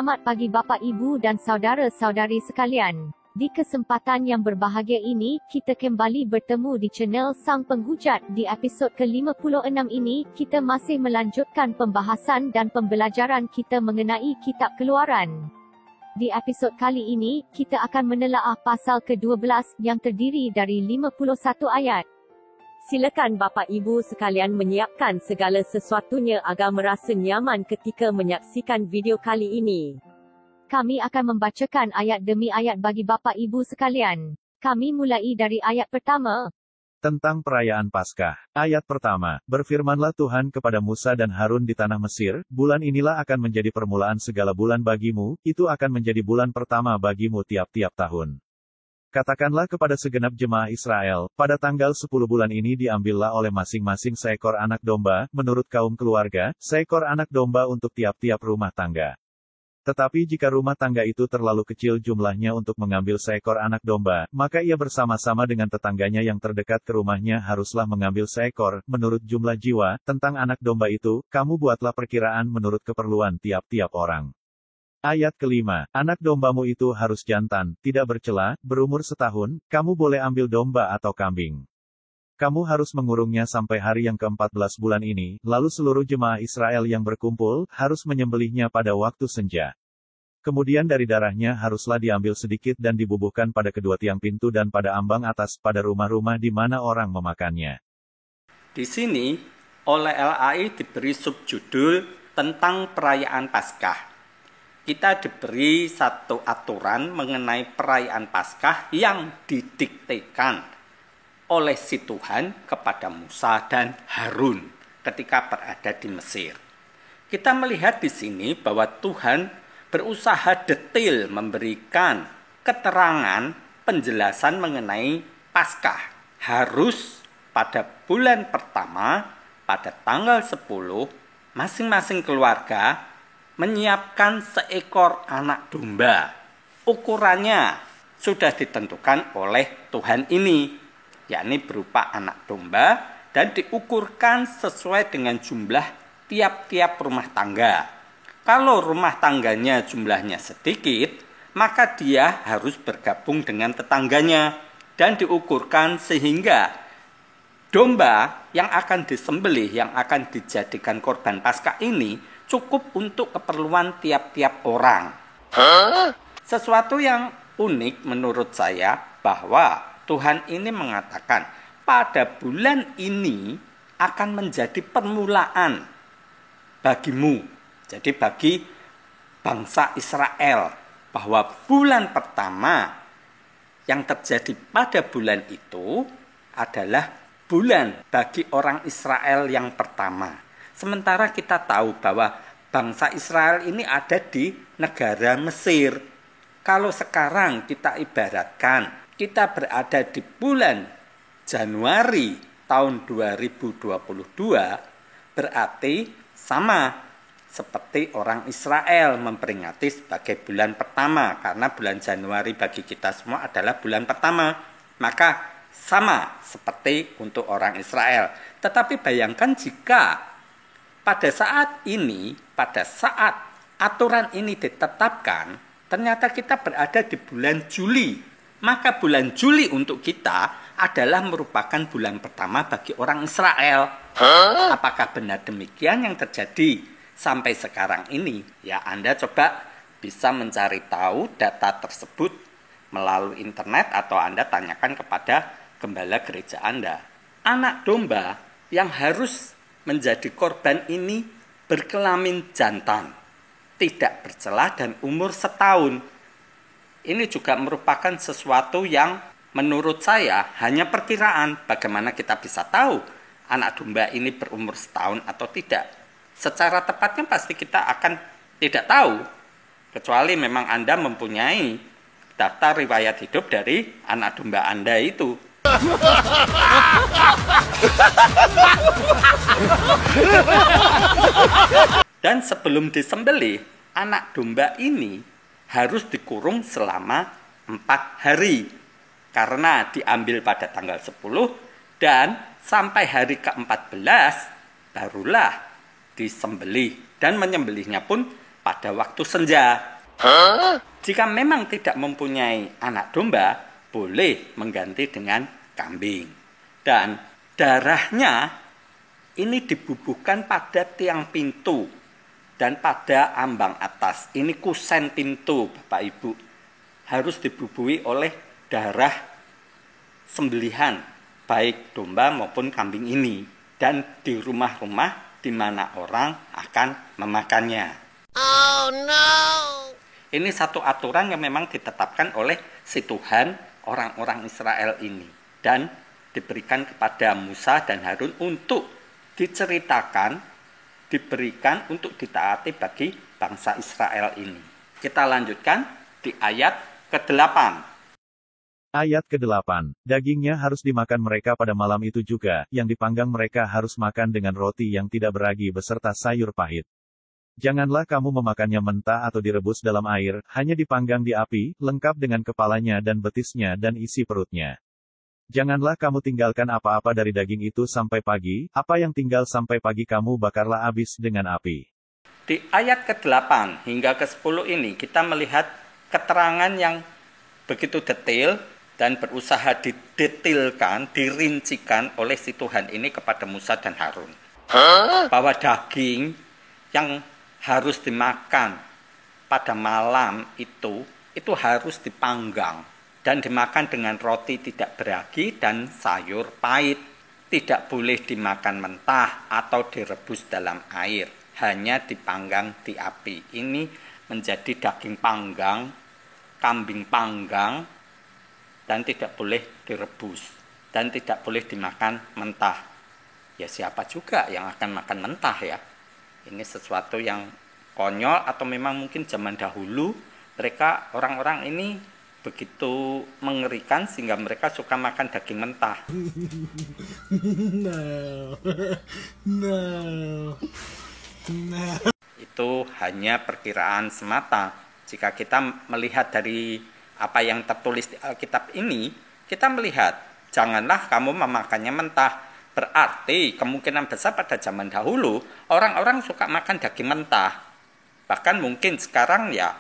Selamat pagi Bapa Ibu dan saudara-saudari sekalian. Di kesempatan yang berbahagia ini, kita kembali bertemu di channel Sang Penghujat. Di episod ke-56 ini, kita masih melanjutkan pembahasan dan pembelajaran kita mengenai Kitab Keluaran. Di episod kali ini, kita akan menelaah pasal ke-12 yang terdiri dari 51 ayat. Silakan Bapa Ibu sekalian menyiapkan segala sesuatunya agar merasa nyaman ketika menyaksikan video kali ini. Kami akan membacakan ayat demi ayat bagi Bapa Ibu sekalian. Kami mulai dari ayat pertama. Tentang perayaan Paskah. Ayat pertama, berfirmanlah Tuhan kepada Musa dan Harun di tanah Mesir, bulan inilah akan menjadi permulaan segala bulan bagimu, itu akan menjadi bulan pertama bagimu tiap-tiap tahun. Katakanlah kepada segenap jemaah Israel, pada tanggal 10 bulan ini diambillah oleh masing-masing seekor anak domba, menurut kaum keluarga, seekor anak domba untuk tiap-tiap rumah tangga. Tetapi jika rumah tangga itu terlalu kecil jumlahnya untuk mengambil seekor anak domba, maka ia bersama-sama dengan tetangganya yang terdekat ke rumahnya haruslah mengambil seekor, menurut jumlah jiwa. Tentang anak domba itu, kamu buatlah perkiraan menurut keperluan tiap-tiap orang. Ayat kelima, anak dombamu itu harus jantan, tidak bercela, berumur setahun, kamu boleh ambil domba atau kambing. Kamu harus mengurungnya sampai hari yang ke-14 bulan ini, lalu seluruh jemaah Israel yang berkumpul, harus menyembelihnya pada waktu senja. Kemudian dari darahnya haruslah diambil sedikit dan dibubuhkan pada kedua tiang pintu dan pada ambang atas, pada rumah-rumah di mana orang memakannya. Di sini, oleh LAI diberi subjudul tentang perayaan Paskah. Kita diberi satu aturan mengenai perayaan Paskah yang didiktekan oleh si Tuhan kepada Musa dan Harun ketika berada di Mesir. Kita melihat di sini bahwa Tuhan berusaha detail memberikan keterangan penjelasan mengenai Paskah. Harus pada bulan pertama, pada tanggal 10, masing-masing keluarga menyiapkan seekor anak domba. Ukurannya sudah ditentukan oleh Tuhan ini, yakni berupa anak domba dan diukurkan sesuai dengan jumlah tiap-tiap rumah tangga. Kalau rumah tangganya jumlahnya sedikit, maka dia harus bergabung dengan tetangganya dan diukurkan sehingga domba yang akan disembelih, yang akan dijadikan korban Paskah ini cukup untuk keperluan tiap-tiap orang. Sesuatu yang unik menurut saya bahwa Tuhan ini mengatakan pada bulan ini akan menjadi permulaan bagimu. Jadi bagi bangsa Israel bahwa bulan pertama yang terjadi pada bulan itu adalah bulan bagi orang Israel yang pertama. Sementara kita tahu bahwa bangsa Israel ini ada di negara Mesir. Kalau sekarang kita ibaratkan, kita berada di bulan Januari tahun 2022, berarti sama seperti orang Israel memperingati sebagai bulan pertama. Karena bulan Januari bagi kita semua adalah bulan pertama. Maka sama seperti untuk orang Israel. Tetapi bayangkan jika pada saat ini, pada saat aturan ini ditetapkan, ternyata kita berada di bulan Juli. Maka bulan Juli untuk kita adalah merupakan bulan pertama bagi orang Israel. Apakah benar demikian yang terjadi sampai sekarang ini? Ya, Anda coba bisa mencari tahu data tersebut melalui internet atau Anda tanyakan kepada gembala gereja Anda. Anak domba yang harus menjadi korban ini berkelamin jantan, tidak bercela dan umur setahun. Ini juga merupakan sesuatu yang menurut saya hanya perkiraan. Bagaimana kita bisa tahu anak domba ini berumur setahun atau tidak? Secara tepatnya pasti kita akan tidak tahu, kecuali memang Anda mempunyai daftar riwayat hidup dari anak domba Anda itu. Dan sebelum disembelih, anak domba ini harus dikurung selama 4 hari. Karena diambil pada tanggal 10 dan sampai hari ke-14 barulah disembelih. Dan menyembelihnya pun pada waktu senja. Jika memang tidak mempunyai anak domba, boleh mengganti dengan kambing. Dan darahnya ini dibubuhkan pada tiang pintu dan pada ambang atas. Ini kusen pintu, Bapak Ibu. Harus dibubuhi oleh darah sembelihan, baik domba maupun kambing ini. Dan di rumah-rumah di mana orang akan memakannya. Oh no! Ini satu aturan yang memang ditetapkan oleh si Tuhan orang-orang Israel ini. Dan diberikan kepada Musa dan Harun untuk diceritakan, diberikan untuk ditaati bagi bangsa Israel ini. Kita lanjutkan di ayat ke-8. Ayat ke-8, dagingnya harus dimakan mereka pada malam itu juga, yang dipanggang mereka harus makan dengan roti yang tidak beragi beserta sayur pahit. Janganlah kamu memakannya mentah atau direbus dalam air, hanya dipanggang di api, lengkap dengan kepalanya dan betisnya dan isi perutnya. Janganlah kamu tinggalkan apa-apa dari daging itu sampai pagi, apa yang tinggal sampai pagi kamu bakarlah habis dengan api. Di ayat ke-8 hingga ke-10 ini kita melihat keterangan yang begitu detail dan berusaha didetilkan, dirincikan oleh si Tuhan ini kepada Musa dan Harun. Bahwa daging yang harus dimakan pada malam itu harus dipanggang dan dimakan dengan roti tidak beragi dan sayur pahit. Tidak boleh dimakan mentah atau direbus dalam air, hanya dipanggang di api. Ini menjadi daging panggang, kambing panggang, dan tidak boleh direbus dan tidak boleh dimakan mentah. Ya siapa juga yang akan makan mentah ya? Ini sesuatu yang konyol atau memang mungkin zaman dahulu mereka orang-orang ini begitu mengerikan sehingga mereka suka makan daging mentah. No. Itu hanya perkiraan semata. Jika kita melihat dari apa yang tertulis di Alkitab ini, kita melihat janganlah kamu memakannya mentah. Berarti kemungkinan besar pada zaman dahulu orang-orang suka makan daging mentah. Bahkan mungkin sekarang ya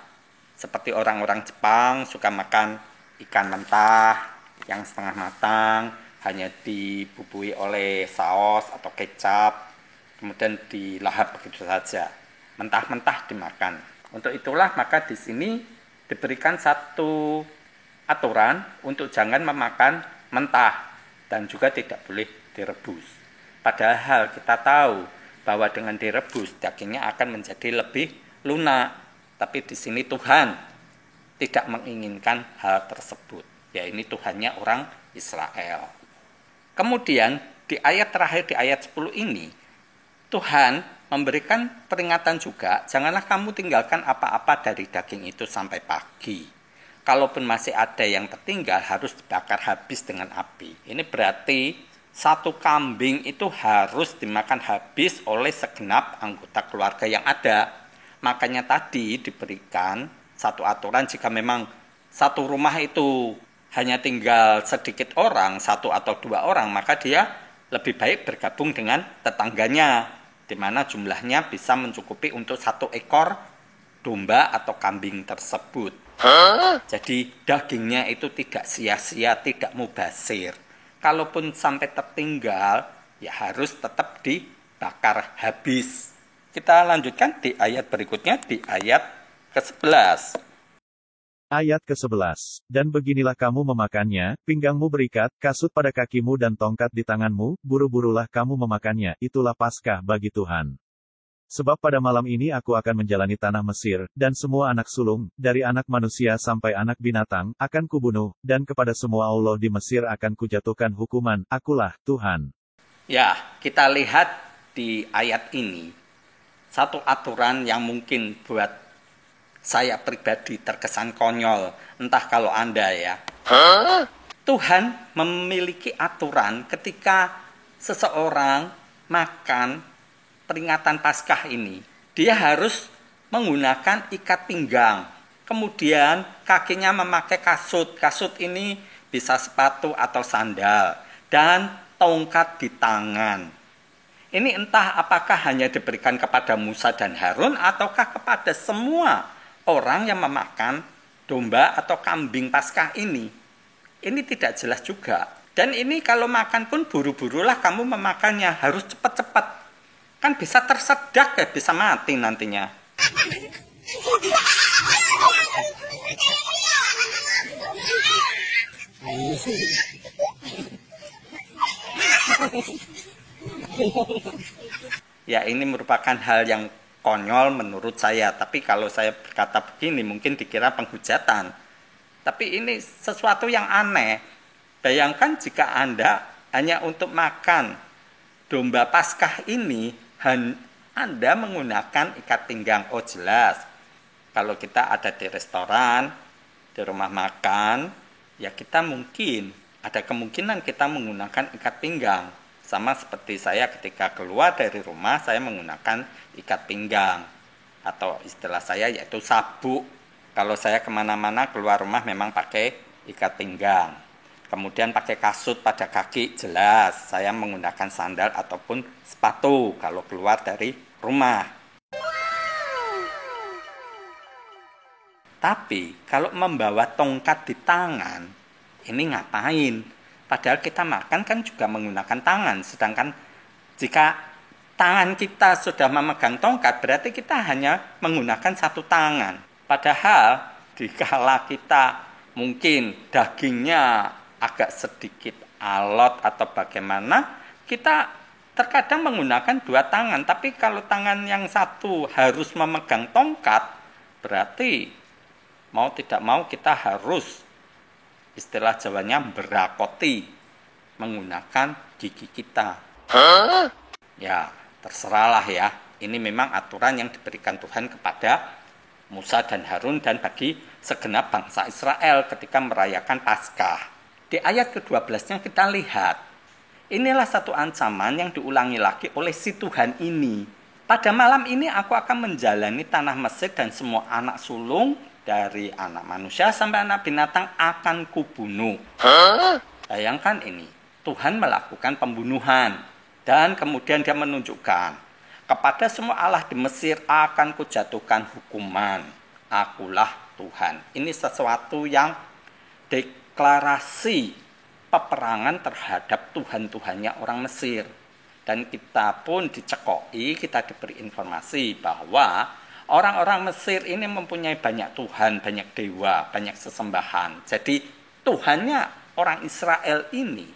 seperti orang-orang Jepang suka makan ikan mentah yang setengah matang, hanya dibubuhi oleh saus atau kecap, kemudian dilahap begitu saja. Mentah-mentah dimakan. Untuk itulah maka di sini diberikan satu aturan untuk jangan memakan mentah dan juga tidak boleh direbus. Padahal kita tahu bahwa dengan direbus dagingnya akan menjadi lebih lunak. Tapi di sini Tuhan tidak menginginkan hal tersebut. Ya ini Tuhannya orang Israel. Kemudian di ayat terakhir di ayat 10 ini Tuhan memberikan peringatan juga, janganlah kamu tinggalkan apa-apa dari daging itu sampai pagi. Kalaupun masih ada yang tertinggal harus dibakar habis dengan api. Ini berarti satu kambing itu harus dimakan habis oleh segenap anggota keluarga yang ada. Makanya tadi diberikan satu aturan jika memang satu rumah itu hanya tinggal sedikit orang, satu atau dua orang, maka dia lebih baik bergabung dengan tetangganya, di mana jumlahnya bisa mencukupi untuk satu ekor domba atau kambing tersebut. Jadi dagingnya itu tidak sia-sia, tidak mubazir. Kalaupun sampai tertinggal, ya harus tetap dibakar habis. Kita lanjutkan di ayat berikutnya, di ayat ke-11. Ayat ke-11. Dan beginilah kamu memakannya, pinggangmu berikat, kasut pada kakimu dan tongkat di tanganmu, buru-burulah kamu memakannya, itulah Paskah bagi Tuhan. Sebab pada malam ini aku akan menjalani tanah Mesir, dan semua anak sulung, dari anak manusia sampai anak binatang, akan kubunuh, dan kepada semua Allah di Mesir akan kujatuhkan hukuman, akulah Tuhan. Ya, kita lihat di ayat ini, satu aturan yang mungkin buat saya pribadi terkesan konyol, entah kalau Anda ya. Tuhan memiliki aturan ketika seseorang makan peringatan Paskah ini, dia harus menggunakan ikat pinggang. Kemudian kakinya memakai kasut. Kasut ini bisa sepatu atau sandal. Dan tongkat di tangan. Ini entah apakah hanya diberikan kepada Musa dan Harun ataukah kepada semua orang yang memakan domba atau kambing Paskah ini. Ini tidak jelas juga. Dan ini kalau makan pun buru-burulah kamu memakannya, harus cepat-cepat. Kan bisa tersedak ya, bisa mati nantinya. Ya, ini merupakan hal yang konyol menurut saya. Tapi kalau saya berkata begini mungkin dikira penghujatan. Tapi ini sesuatu yang aneh. Bayangkan jika Anda hanya untuk makan domba Paskah ini, Anda menggunakan ikat pinggang. Oh jelas, kalau kita ada di restoran, di rumah makan, ya kita mungkin, ada kemungkinan kita menggunakan ikat pinggang. Sama seperti saya ketika keluar dari rumah, saya menggunakan ikat pinggang. Atau istilah saya yaitu sabuk. Kalau saya kemana-mana keluar rumah memang pakai ikat pinggang. Kemudian pakai kasut pada kaki, jelas saya menggunakan sandal ataupun sepatu kalau keluar dari rumah. Tapi kalau membawa tongkat di tangan, ini ngapain? Padahal kita makan kan juga menggunakan tangan. Sedangkan jika tangan kita sudah memegang tongkat, berarti kita hanya menggunakan satu tangan. Padahal dikala kita mungkin dagingnya agak sedikit alot atau bagaimana, kita terkadang menggunakan dua tangan. Tapi kalau tangan yang satu harus memegang tongkat, berarti mau tidak mau kita harus, istilah Jawanya, berakoti menggunakan gigi kita. Ya, terserahlah ya. Ini memang aturan yang diberikan Tuhan kepada Musa dan Harun dan bagi segenap bangsa Israel ketika merayakan Paskah. Di ayat ke-12-nya kita lihat, inilah satu ancaman yang diulangi lagi oleh si Tuhan ini. Pada malam ini aku akan menjalani tanah Mesir dan semua anak sulung dari anak manusia sampai anak binatang akan kubunuh. Bayangkan ini, Tuhan melakukan pembunuhan dan kemudian dia menunjukkan, kepada semua Allah di Mesir akan kujatuhkan hukuman. Akulah Tuhan. Ini sesuatu yang deklarasi peperangan terhadap Tuhan-Tuhannya orang Mesir. Dan kita pun dicekoi, kita diberi informasi bahwa orang-orang Mesir ini mempunyai banyak Tuhan, banyak dewa, banyak sesembahan. Jadi Tuhannya orang Israel ini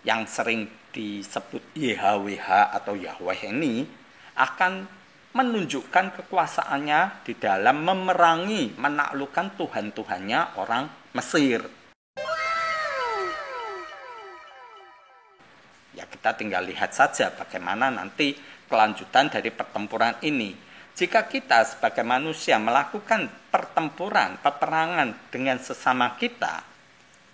yang sering disebut YHWH atau Yahweh ini akan menunjukkan kekuasaannya di dalam memerangi, menaklukkan Tuhan-Tuhannya orang Mesir. Ya, kita tinggal lihat saja bagaimana nanti kelanjutan dari pertempuran ini. Jika kita sebagai manusia melakukan pertempuran, peperangan dengan sesama kita,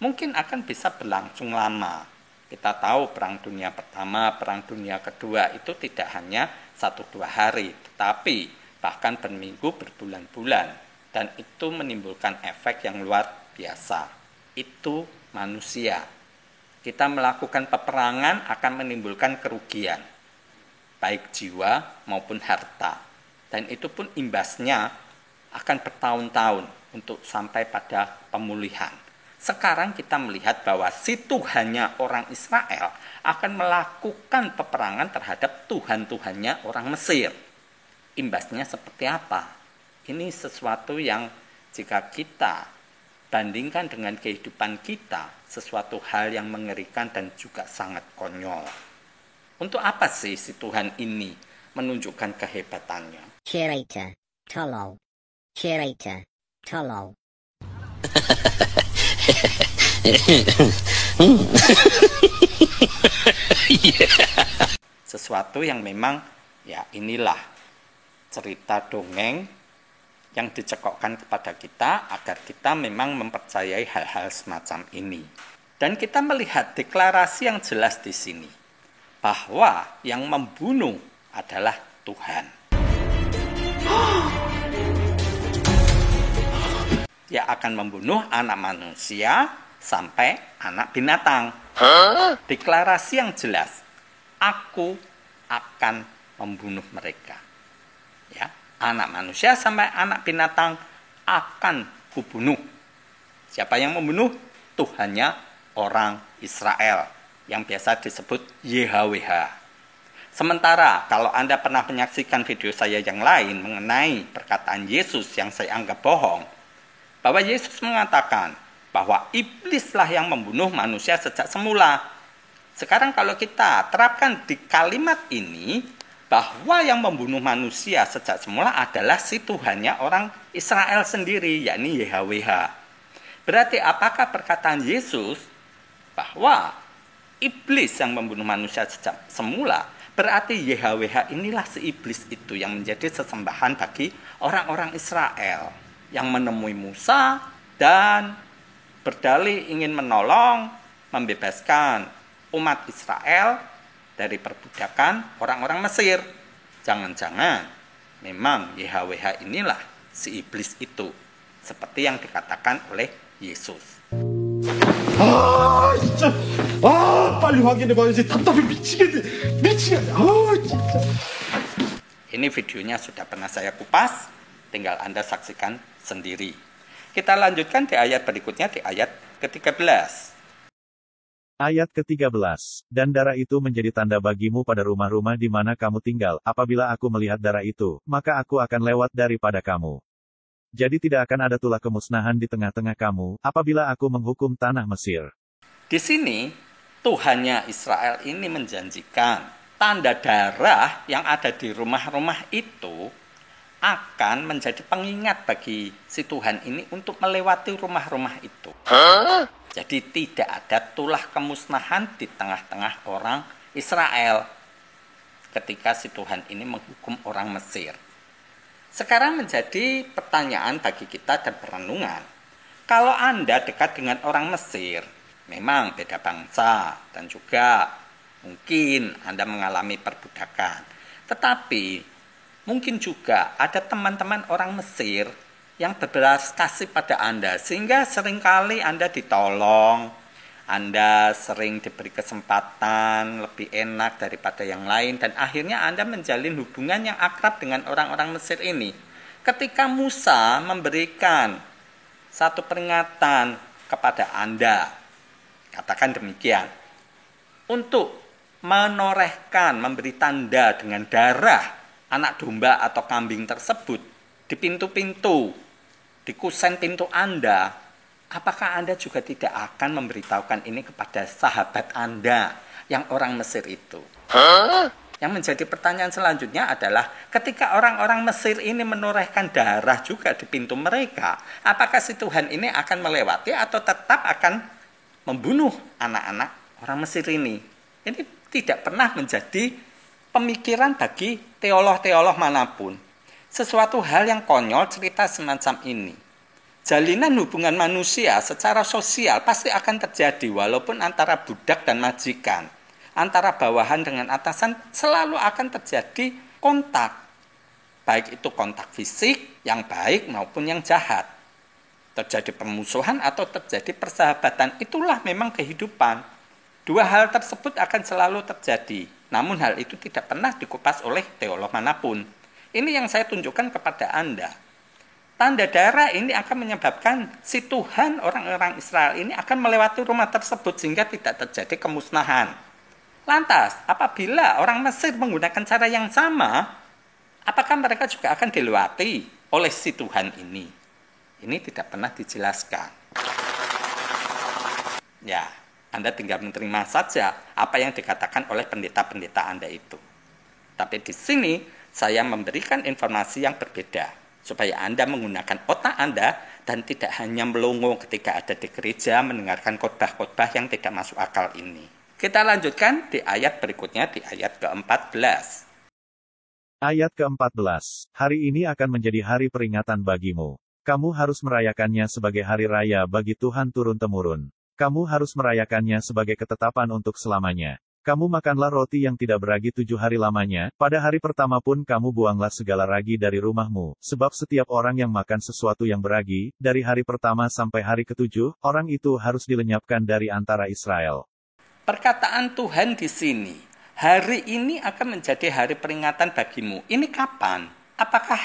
mungkin akan bisa berlangsung lama. Kita tahu Perang Dunia Pertama, Perang Dunia Kedua itu tidak hanya 1-2 hari, tetapi bahkan berminggu, berbulan-bulan. Dan itu menimbulkan efek yang luar biasa. Itu manusia. Kita melakukan peperangan akan menimbulkan kerugian, baik jiwa maupun harta. Dan itu pun imbasnya akan bertahun-tahun untuk sampai pada pemulihan. Sekarang kita melihat bahwa si Tuhannya orang Israel akan melakukan peperangan terhadap Tuhan-Tuhannya orang Mesir. Imbasnya seperti apa? Ini sesuatu yang jika kita bandingkan dengan kehidupan kita, sesuatu hal yang mengerikan dan juga sangat konyol. Untuk apa sih si Tuhan ini menunjukkan kehebatannya? Curator, tolol. Curator, tolol. Sesuatu yang memang ya inilah cerita dongeng yang dicekokkan kepada kita agar kita memang mempercayai hal-hal semacam ini. Dan kita melihat deklarasi yang jelas di sini bahwa yang membunuh adalah Tuhan. Dia akan membunuh anak manusia sampai anak binatang. Deklarasi yang jelas. Aku akan membunuh mereka. Ya, anak manusia sampai anak binatang akan kubunuh. Siapa yang membunuh? Tuhannya orang Israel, yang biasa disebut YHWH. Sementara kalau Anda pernah menyaksikan video saya yang lain mengenai perkataan Yesus yang saya anggap bohong, bahwa Yesus mengatakan bahwa iblislah yang membunuh manusia sejak semula. Sekarang kalau kita terapkan di kalimat ini, bahwa yang membunuh manusia sejak semula adalah si Tuhannya orang Israel sendiri, yakni YHWH. Berarti apakah perkataan Yesus bahwa iblis yang membunuh manusia sejak semula, berarti YHWH inilah si iblis itu yang menjadi sesembahan bagi orang-orang Israel yang menemui Musa dan berdalih ingin menolong, membebaskan umat Israel dari perbudakan orang-orang Mesir. Jangan-jangan memang YHWH inilah si iblis itu, seperti yang dikatakan oleh Yesus. 진짜. 빨리 확인해봐. 이제 답답해 미치겠네. 진짜. Ini videonya sudah pernah saya kupas, tinggal Anda saksikan sendiri. Kita lanjutkan di ayat berikutnya, di ayat ke-13. Ayat ke-13, dan darah itu menjadi tanda bagimu pada rumah-rumah di mana kamu tinggal. Apabila aku melihat darah itu, maka aku akan lewat daripada kamu. Jadi tidak akan ada tulah kemusnahan di tengah-tengah kamu, apabila aku menghukum tanah Mesir. Di sini, Tuhannya Israel ini menjanjikan tanda darah yang ada di rumah-rumah itu akan menjadi pengingat bagi si Tuhan ini untuk melewati rumah-rumah itu. Jadi tidak ada tulah kemusnahan di tengah-tengah orang Israel ketika si Tuhan ini menghukum orang Mesir. Sekarang menjadi pertanyaan bagi kita dan perenungan. Kalau Anda dekat dengan orang Mesir, memang beda bangsa dan juga mungkin Anda mengalami perbudakan. Tetapi mungkin juga ada teman-teman orang Mesir yang berbelas kasih pada Anda, sehingga seringkali Anda ditolong, Anda sering diberi kesempatan lebih enak daripada yang lain, dan akhirnya Anda menjalin hubungan yang akrab dengan orang-orang Mesir ini. Ketika Musa memberikan satu peringatan kepada Anda, katakan demikian, untuk menorehkan, memberi tanda dengan darah anak domba atau kambing tersebut di pintu-pintu, di kusen pintu Anda, apakah Anda juga tidak akan memberitahukan ini kepada sahabat Anda yang orang Mesir itu? Yang menjadi pertanyaan selanjutnya adalah, ketika orang-orang Mesir ini menorehkan darah juga di pintu mereka, apakah si Tuhan ini akan melewati atau tetap akan membunuh anak-anak orang Mesir ini? Ini tidak pernah menjadi pemikiran bagi teolog-teolog manapun. Sesuatu hal yang konyol cerita semacam ini. Jalinan hubungan manusia secara sosial pasti akan terjadi walaupun antara budak dan majikan. Antara bawahan dengan atasan selalu akan terjadi kontak. Baik itu kontak fisik yang baik maupun yang jahat. Terjadi permusuhan atau terjadi persahabatan, itulah memang kehidupan. Dua hal tersebut akan selalu terjadi. Namun hal itu tidak pernah dikupas oleh teolog manapun. Ini yang saya tunjukkan kepada Anda. Tanda darah ini akan menyebabkan si Tuhan orang-orang Israel ini akan melewati rumah tersebut sehingga tidak terjadi kemusnahan. Lantas, apabila orang Mesir menggunakan cara yang sama, apakah mereka juga akan dilewati oleh si Tuhan ini? Ini tidak pernah dijelaskan. Ya, Anda tinggal menerima saja apa yang dikatakan oleh pendeta-pendeta Anda itu. Tapi di sini saya memberikan informasi yang berbeda, supaya Anda menggunakan otak Anda dan tidak hanya melongo ketika ada di gereja mendengarkan khotbah-khotbah yang tidak masuk akal ini. Kita lanjutkan di ayat berikutnya, di ayat ke-14. Ayat ke-14, hari ini akan menjadi hari peringatan bagimu. Kamu harus merayakannya sebagai hari raya bagi Tuhan turun-temurun. Kamu harus merayakannya sebagai ketetapan untuk selamanya. Kamu makanlah roti yang tidak beragi 7 hari lamanya, pada hari pertama pun kamu buanglah segala ragi dari rumahmu, sebab setiap orang yang makan sesuatu yang beragi, dari hari pertama sampai hari ke-7, orang itu harus dilenyapkan dari antara Israel. Perkataan Tuhan di sini, Hari ini akan menjadi hari peringatan bagimu. Ini kapan? Apakah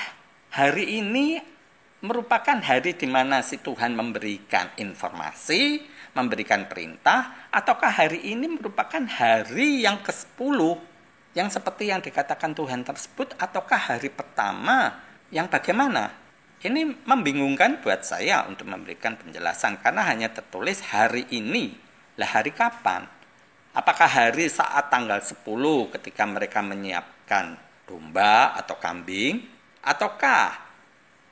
hari ini merupakan hari di mana si Tuhan memberikan informasi, memberikan perintah, ataukah hari ini merupakan hari yang ke-10 yang seperti yang dikatakan Tuhan tersebut, ataukah hari pertama yang bagaimana? Ini membingungkan buat saya untuk memberikan penjelasan karena hanya tertulis hari ini. Lah hari kapan? Apakah hari saat tanggal 10 ketika mereka menyiapkan domba atau kambing? Ataukah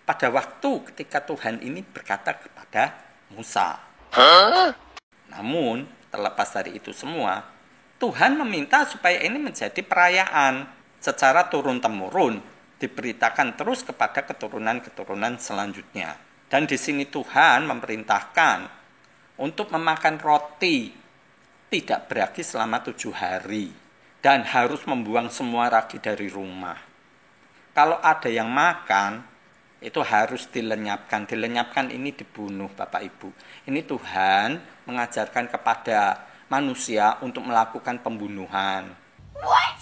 pada waktu ketika Tuhan ini berkata kepada Musa? Namun, terlepas dari itu semua, Tuhan meminta supaya ini menjadi perayaan secara turun-temurun, diberitakan terus kepada keturunan-keturunan selanjutnya. Dan di sini Tuhan memerintahkan untuk memakan roti tidak beragi selama 7 hari dan harus membuang semua ragi dari rumah. Kalau ada yang makan, itu harus dilenyapkan. Dilenyapkan ini dibunuh, Bapak Ibu. Ini Tuhan mengajarkan kepada manusia untuk melakukan pembunuhan. What?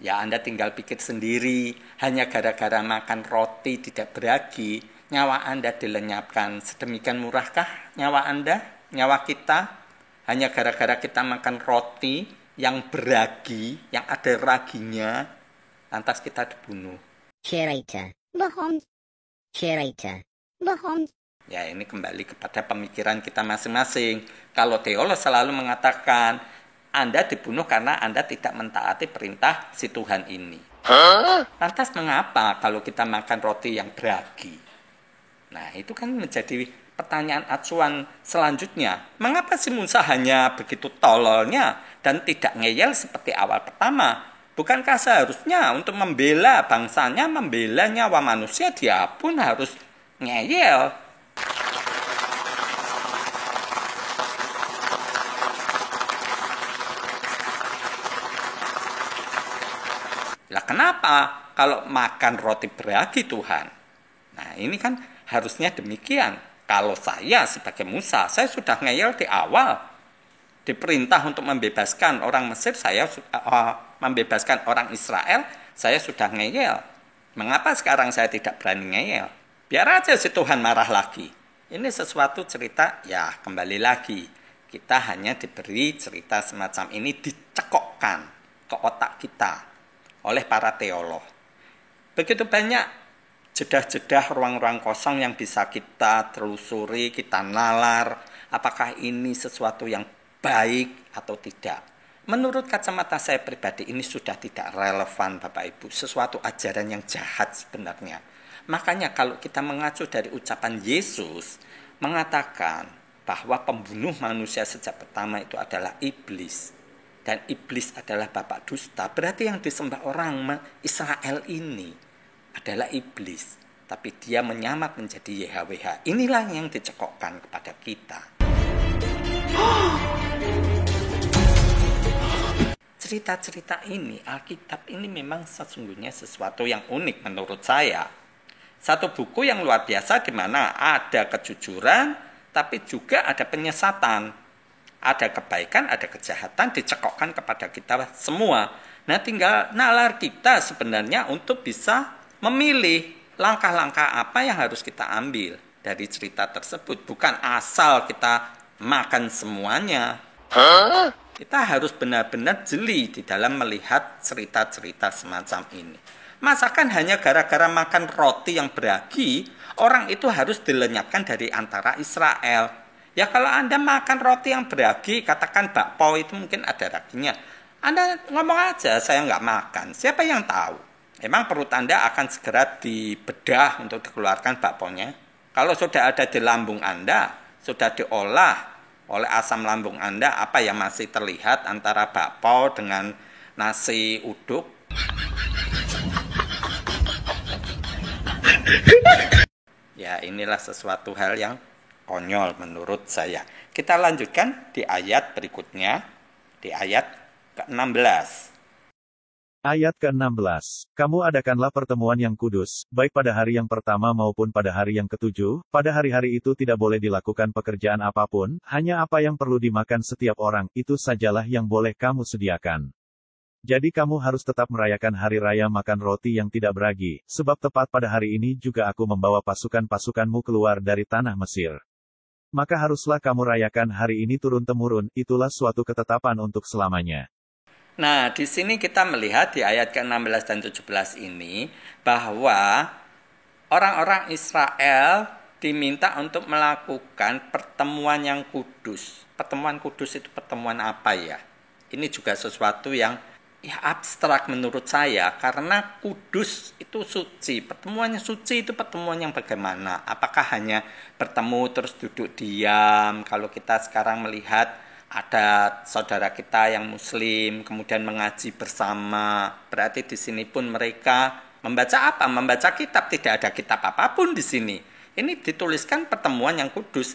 Ya, Anda tinggal pikir sendiri, hanya gara-gara makan roti tidak beragi, nyawa Anda dilenyapkan. Sedemikian murahkah nyawa Anda, nyawa kita? Hanya gara-gara kita makan roti yang beragi, yang ada raginya, lantas kita dibunuh. Curator. Bohong. Curator. Bohong. Ya, ini kembali kepada pemikiran kita masing-masing. Kalau teolog selalu mengatakan, Anda dibunuh karena Anda tidak mentaati perintah si Tuhan ini. Lantas mengapa kalau kita makan roti yang beragi? Nah, itu kan menjadi pertanyaan acuan selanjutnya. Mengapa si Musa hanya begitu tololnya dan tidak ngeyel seperti awal pertama? Bukankah seharusnya untuk membela bangsanya, membela nyawa manusia, dia pun harus ngeyel? Lah kenapa kalau makan roti beragi Tuhan? Nah, ini kan harusnya demikian. Kalau saya sebagai Musa, saya sudah ngeyel di awal. Diperintah untuk membebaskan orang Mesir, saya membebaskan orang Israel, saya sudah ngeyel. Mengapa sekarang saya tidak berani ngeyel? Biar aja si Tuhan marah lagi. Ini sesuatu cerita, ya kembali lagi. Kita hanya diberi cerita semacam ini dicekokkan ke otak kita oleh para teolog. Begitu banyak jedah-jedah ruang-ruang kosong yang bisa kita telusuri, kita nalar, apakah ini sesuatu yang baik atau tidak. Menurut kacamata saya pribadi, ini sudah tidak relevan Bapak Ibu, sesuatu ajaran yang jahat sebenarnya. Makanya kalau kita mengacu dari ucapan Yesus, mengatakan bahwa pembunuh manusia sejak pertama itu adalah iblis. Dan iblis adalah bapak dusta, berarti yang disembah orang Israel ini adalah iblis, tapi dia menyamar menjadi YHWH. Inilah yang dicekokkan kepada kita. Cerita-cerita ini, Alkitab ini memang sesungguhnya sesuatu yang unik menurut saya. Satu buku yang luar biasa di mana ada kejujuran, tapi juga ada penyesatan. Ada kebaikan, ada kejahatan dicekokkan kepada kita semua. Nah, tinggal nalar kita sebenarnya untuk bisa memilih langkah-langkah apa yang harus kita ambil dari cerita tersebut. Bukan asal kita makan semuanya. Kita harus benar-benar jeli di dalam melihat cerita-cerita semacam ini. Masakan hanya gara-gara makan roti yang beragi, orang itu harus dilenyapkan dari antara Israel. Ya kalau Anda makan roti yang beragi, katakan bakpao itu mungkin ada raginya. Anda ngomong aja, saya nggak makan. Siapa yang tahu? Emang perut Anda akan segera dibedah untuk dikeluarkan bakponya? Kalau sudah ada di lambung Anda, sudah diolah oleh asam lambung Anda, apa yang masih terlihat antara bakpao dengan nasi uduk? Ya, inilah sesuatu hal yang konyol menurut saya. Kita lanjutkan di ayat berikutnya, di ayat ke-16. Ayat ke-16. Kamu adakanlah pertemuan yang kudus, baik pada hari yang pertama maupun pada hari yang ketujuh. Pada hari-hari itu tidak boleh dilakukan pekerjaan apapun, hanya apa yang perlu dimakan setiap orang, itu sajalah yang boleh kamu sediakan. Jadi kamu harus tetap merayakan hari raya makan roti yang tidak beragi, sebab tepat pada hari ini juga aku membawa pasukan-pasukanmu keluar dari tanah Mesir. Maka haruslah kamu rayakan hari ini turun-temurun, itulah suatu ketetapan untuk selamanya. Nah, di sini kita melihat di ayat ke-16 dan 17 ini bahwa orang-orang Israel diminta untuk melakukan pertemuan yang kudus. Pertemuan kudus itu pertemuan apa ya? Ini juga sesuatu yang abstrak menurut saya, karena kudus itu suci. Pertemuannya suci itu pertemuan yang bagaimana? Apakah hanya bertemu terus duduk diam? Kalau kita sekarang melihat ada saudara kita yang muslim, kemudian mengaji bersama. Berarti di sini pun mereka membaca apa? Membaca kitab. Tidak ada kitab apapun di sini. Ini dituliskan pertemuan yang kudus.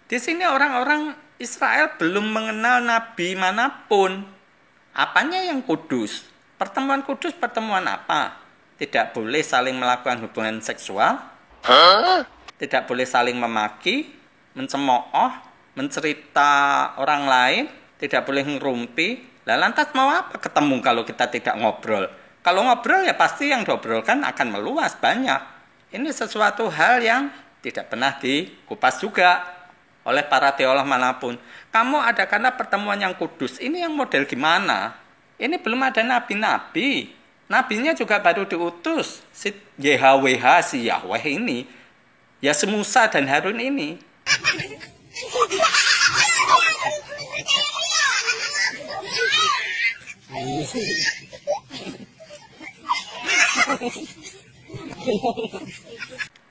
Di sini orang-orang Israel belum mengenal nabi manapun. Apanya yang kudus? Pertemuan kudus pertemuan apa? Tidak boleh saling melakukan hubungan seksual. Tidak boleh saling memaki, mencemooh, mencerita orang lain, tidak boleh ngerumpi. Lantas mau apa ketemu kalau kita tidak ngobrol? Kalau ngobrol ya pasti yang diobrolkan akan meluas banyak. Ini sesuatu hal yang tidak pernah dikupas juga oleh para teolog manapun. Kamu adakanlah pertemuan yang kudus. Ini yang model gimana? Ini belum ada nabi-nabi. Nabinya juga baru diutus. Si YHWH, si Yahweh ini. Ya si Musa dan Harun ini.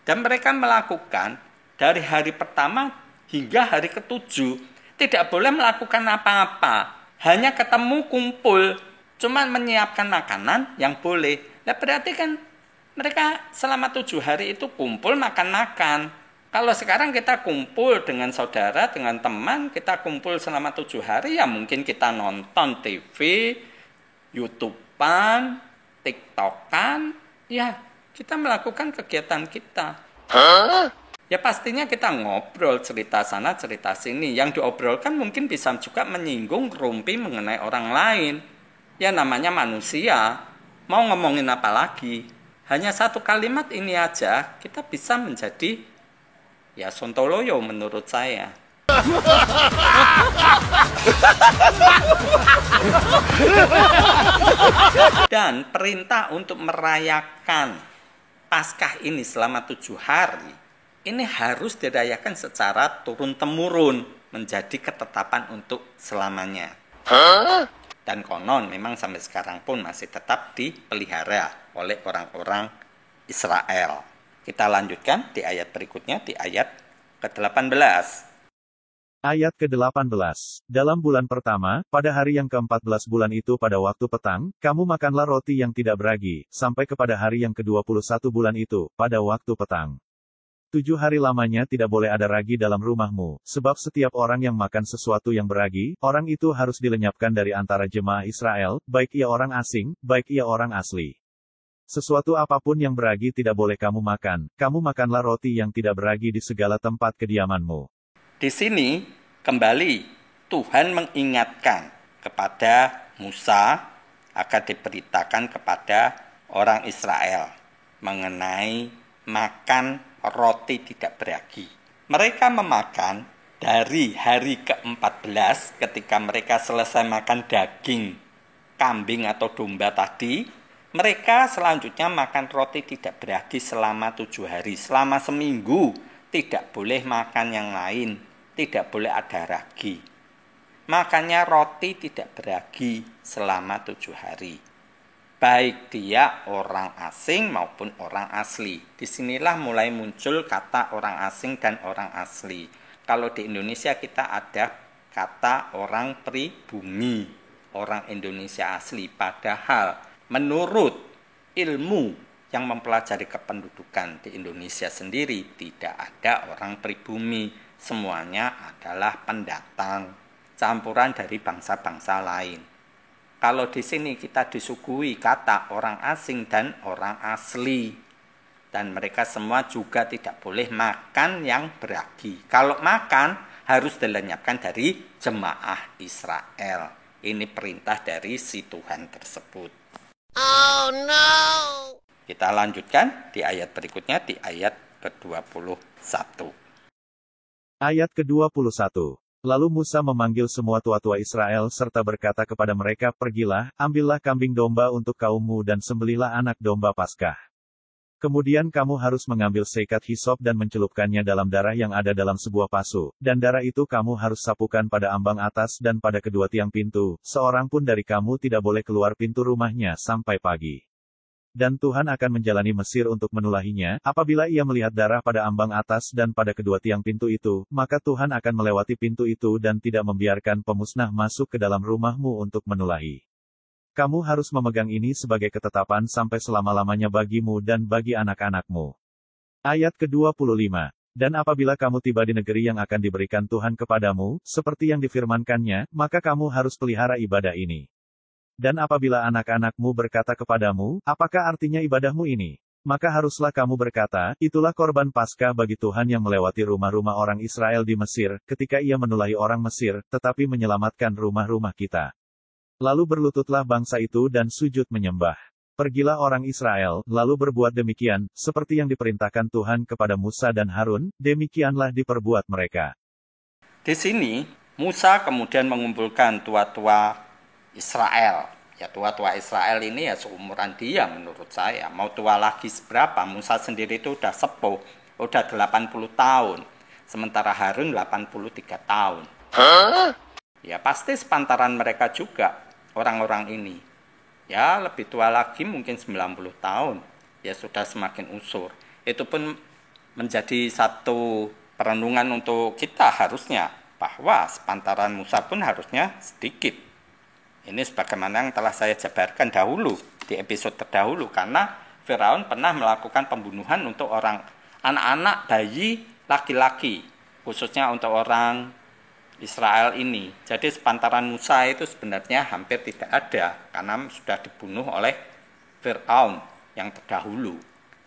Dan mereka melakukan dari hari pertama hingga hari ketujuh. Tidak boleh melakukan apa-apa. Hanya ketemu kumpul. Cuma menyiapkan makanan yang boleh. Nah, berarti kan mereka selama 7 hari itu kumpul makan-makan. Kalau sekarang kita kumpul dengan saudara, dengan teman, kita kumpul selama 7 hari, ya mungkin kita nonton TV, YouTube-an, TikTok-an, ya kita melakukan kegiatan kita. Ya pastinya kita ngobrol, cerita sana, cerita sini. Yang diobrolkan mungkin bisa juga menyinggung, rumpi mengenai orang lain. Ya namanya manusia, mau ngomongin apa lagi? Hanya satu kalimat ini aja, kita bisa menjadi ya sontoloyo menurut saya. Dan perintah untuk merayakan Paskah ini selama 7 hari, ini harus dirayakan secara turun-temurun, menjadi ketetapan untuk selamanya. Dan konon memang sampai sekarang pun masih tetap dipelihara oleh orang-orang Israel. Kita lanjutkan di ayat berikutnya, di ayat ke-18. Ayat ke-18. Dalam bulan pertama, pada hari yang ke-14 bulan itu pada waktu petang, kamu makanlah roti yang tidak beragi, sampai kepada hari yang ke-21 bulan itu, pada waktu petang. 7 hari lamanya tidak boleh ada ragi dalam rumahmu, sebab setiap orang yang makan sesuatu yang beragi, orang itu harus dilenyapkan dari antara jemaah Israel, baik ia orang asing, baik ia orang asli. Sesuatu apapun yang beragi tidak boleh kamu makanlah roti yang tidak beragi di segala tempat kediamanmu. Di sini, kembali, Tuhan mengingatkan kepada Musa akan diberitakan kepada orang Israel mengenai makan roti tidak beragi. Mereka memakan dari hari ke-14 ketika mereka selesai makan daging kambing atau domba tadi. Mereka selanjutnya makan roti tidak beragi selama 7 hari. Selama seminggu tidak boleh makan yang lain. Tidak boleh ada ragi. Makannya roti tidak beragi selama 7 hari. Baik dia orang asing maupun orang asli. Disinilah mulai muncul kata orang asing dan orang asli. Kalau di Indonesia kita ada kata orang pribumi. Orang Indonesia asli. Padahal menurut ilmu yang mempelajari kependudukan di Indonesia sendiri, tidak ada orang pribumi. Semuanya adalah pendatang, campuran dari bangsa-bangsa lain. kalau di sini kita disuguhi kata orang asing dan orang asli. Dan mereka semua juga tidak boleh makan yang beragi. Kalau makan harus dilenyapkan dari jemaah Israel. Ini perintah dari si Tuhan tersebut. Oh no! Kita lanjutkan di ayat berikutnya, di ayat ke-21. Ayat ke-21. Lalu Musa memanggil semua tua-tua Israel serta berkata kepada mereka, pergilah, ambillah kambing domba untuk kaummu dan sembelihlah anak domba Paskah. Kemudian kamu harus mengambil seikat hisop dan mencelupkannya dalam darah yang ada dalam sebuah pasu, dan darah itu kamu harus sapukan pada ambang atas dan pada kedua tiang pintu, seorang pun dari kamu tidak boleh keluar pintu rumahnya sampai pagi. Dan Tuhan akan menjalani Mesir untuk menulahinya, apabila ia melihat darah pada ambang atas dan pada kedua tiang pintu itu, maka Tuhan akan melewati pintu itu dan tidak membiarkan pemusnah masuk ke dalam rumahmu untuk menulahi. Kamu harus memegang ini sebagai ketetapan sampai selama-lamanya bagimu dan bagi anak-anakmu. Ayat ke-25. Dan apabila kamu tiba di negeri yang akan diberikan Tuhan kepadamu, seperti yang difirmankannya, maka kamu harus pelihara ibadah ini. Dan apabila anak-anakmu berkata kepadamu, apakah artinya ibadahmu ini? Maka haruslah kamu berkata, itulah korban Paskah bagi Tuhan yang melewati rumah-rumah orang Israel di Mesir, ketika ia menulahi orang Mesir, tetapi menyelamatkan rumah-rumah kita. Lalu berlututlah bangsa itu dan sujud menyembah. Pergilah orang Israel, lalu berbuat demikian, seperti yang diperintahkan Tuhan kepada Musa dan Harun, demikianlah diperbuat mereka. Di sini, Musa kemudian mengumpulkan tua-tua Israel. Ya, tua-tua Israel ini ya seumuran dia menurut saya. Mau tua lagi seberapa? Musa sendiri itu udah sepuh, udah 80 tahun. Sementara Harun 83 tahun. Ya pasti sepantaran mereka juga. Orang-orang ini, ya lebih tua lagi mungkin 90 tahun, ya sudah semakin usur. Itu pun menjadi satu perenungan untuk kita harusnya, bahwa sepantaran Musa pun harusnya sedikit. Ini sebagaimana yang telah saya jabarkan dahulu, di episode terdahulu, karena Firaun pernah melakukan pembunuhan untuk anak-anak bayi laki-laki, khususnya untuk orang Israel ini. Jadi sepantaran Musa itu sebenarnya hampir tidak ada karena sudah dibunuh oleh Firaun yang terdahulu.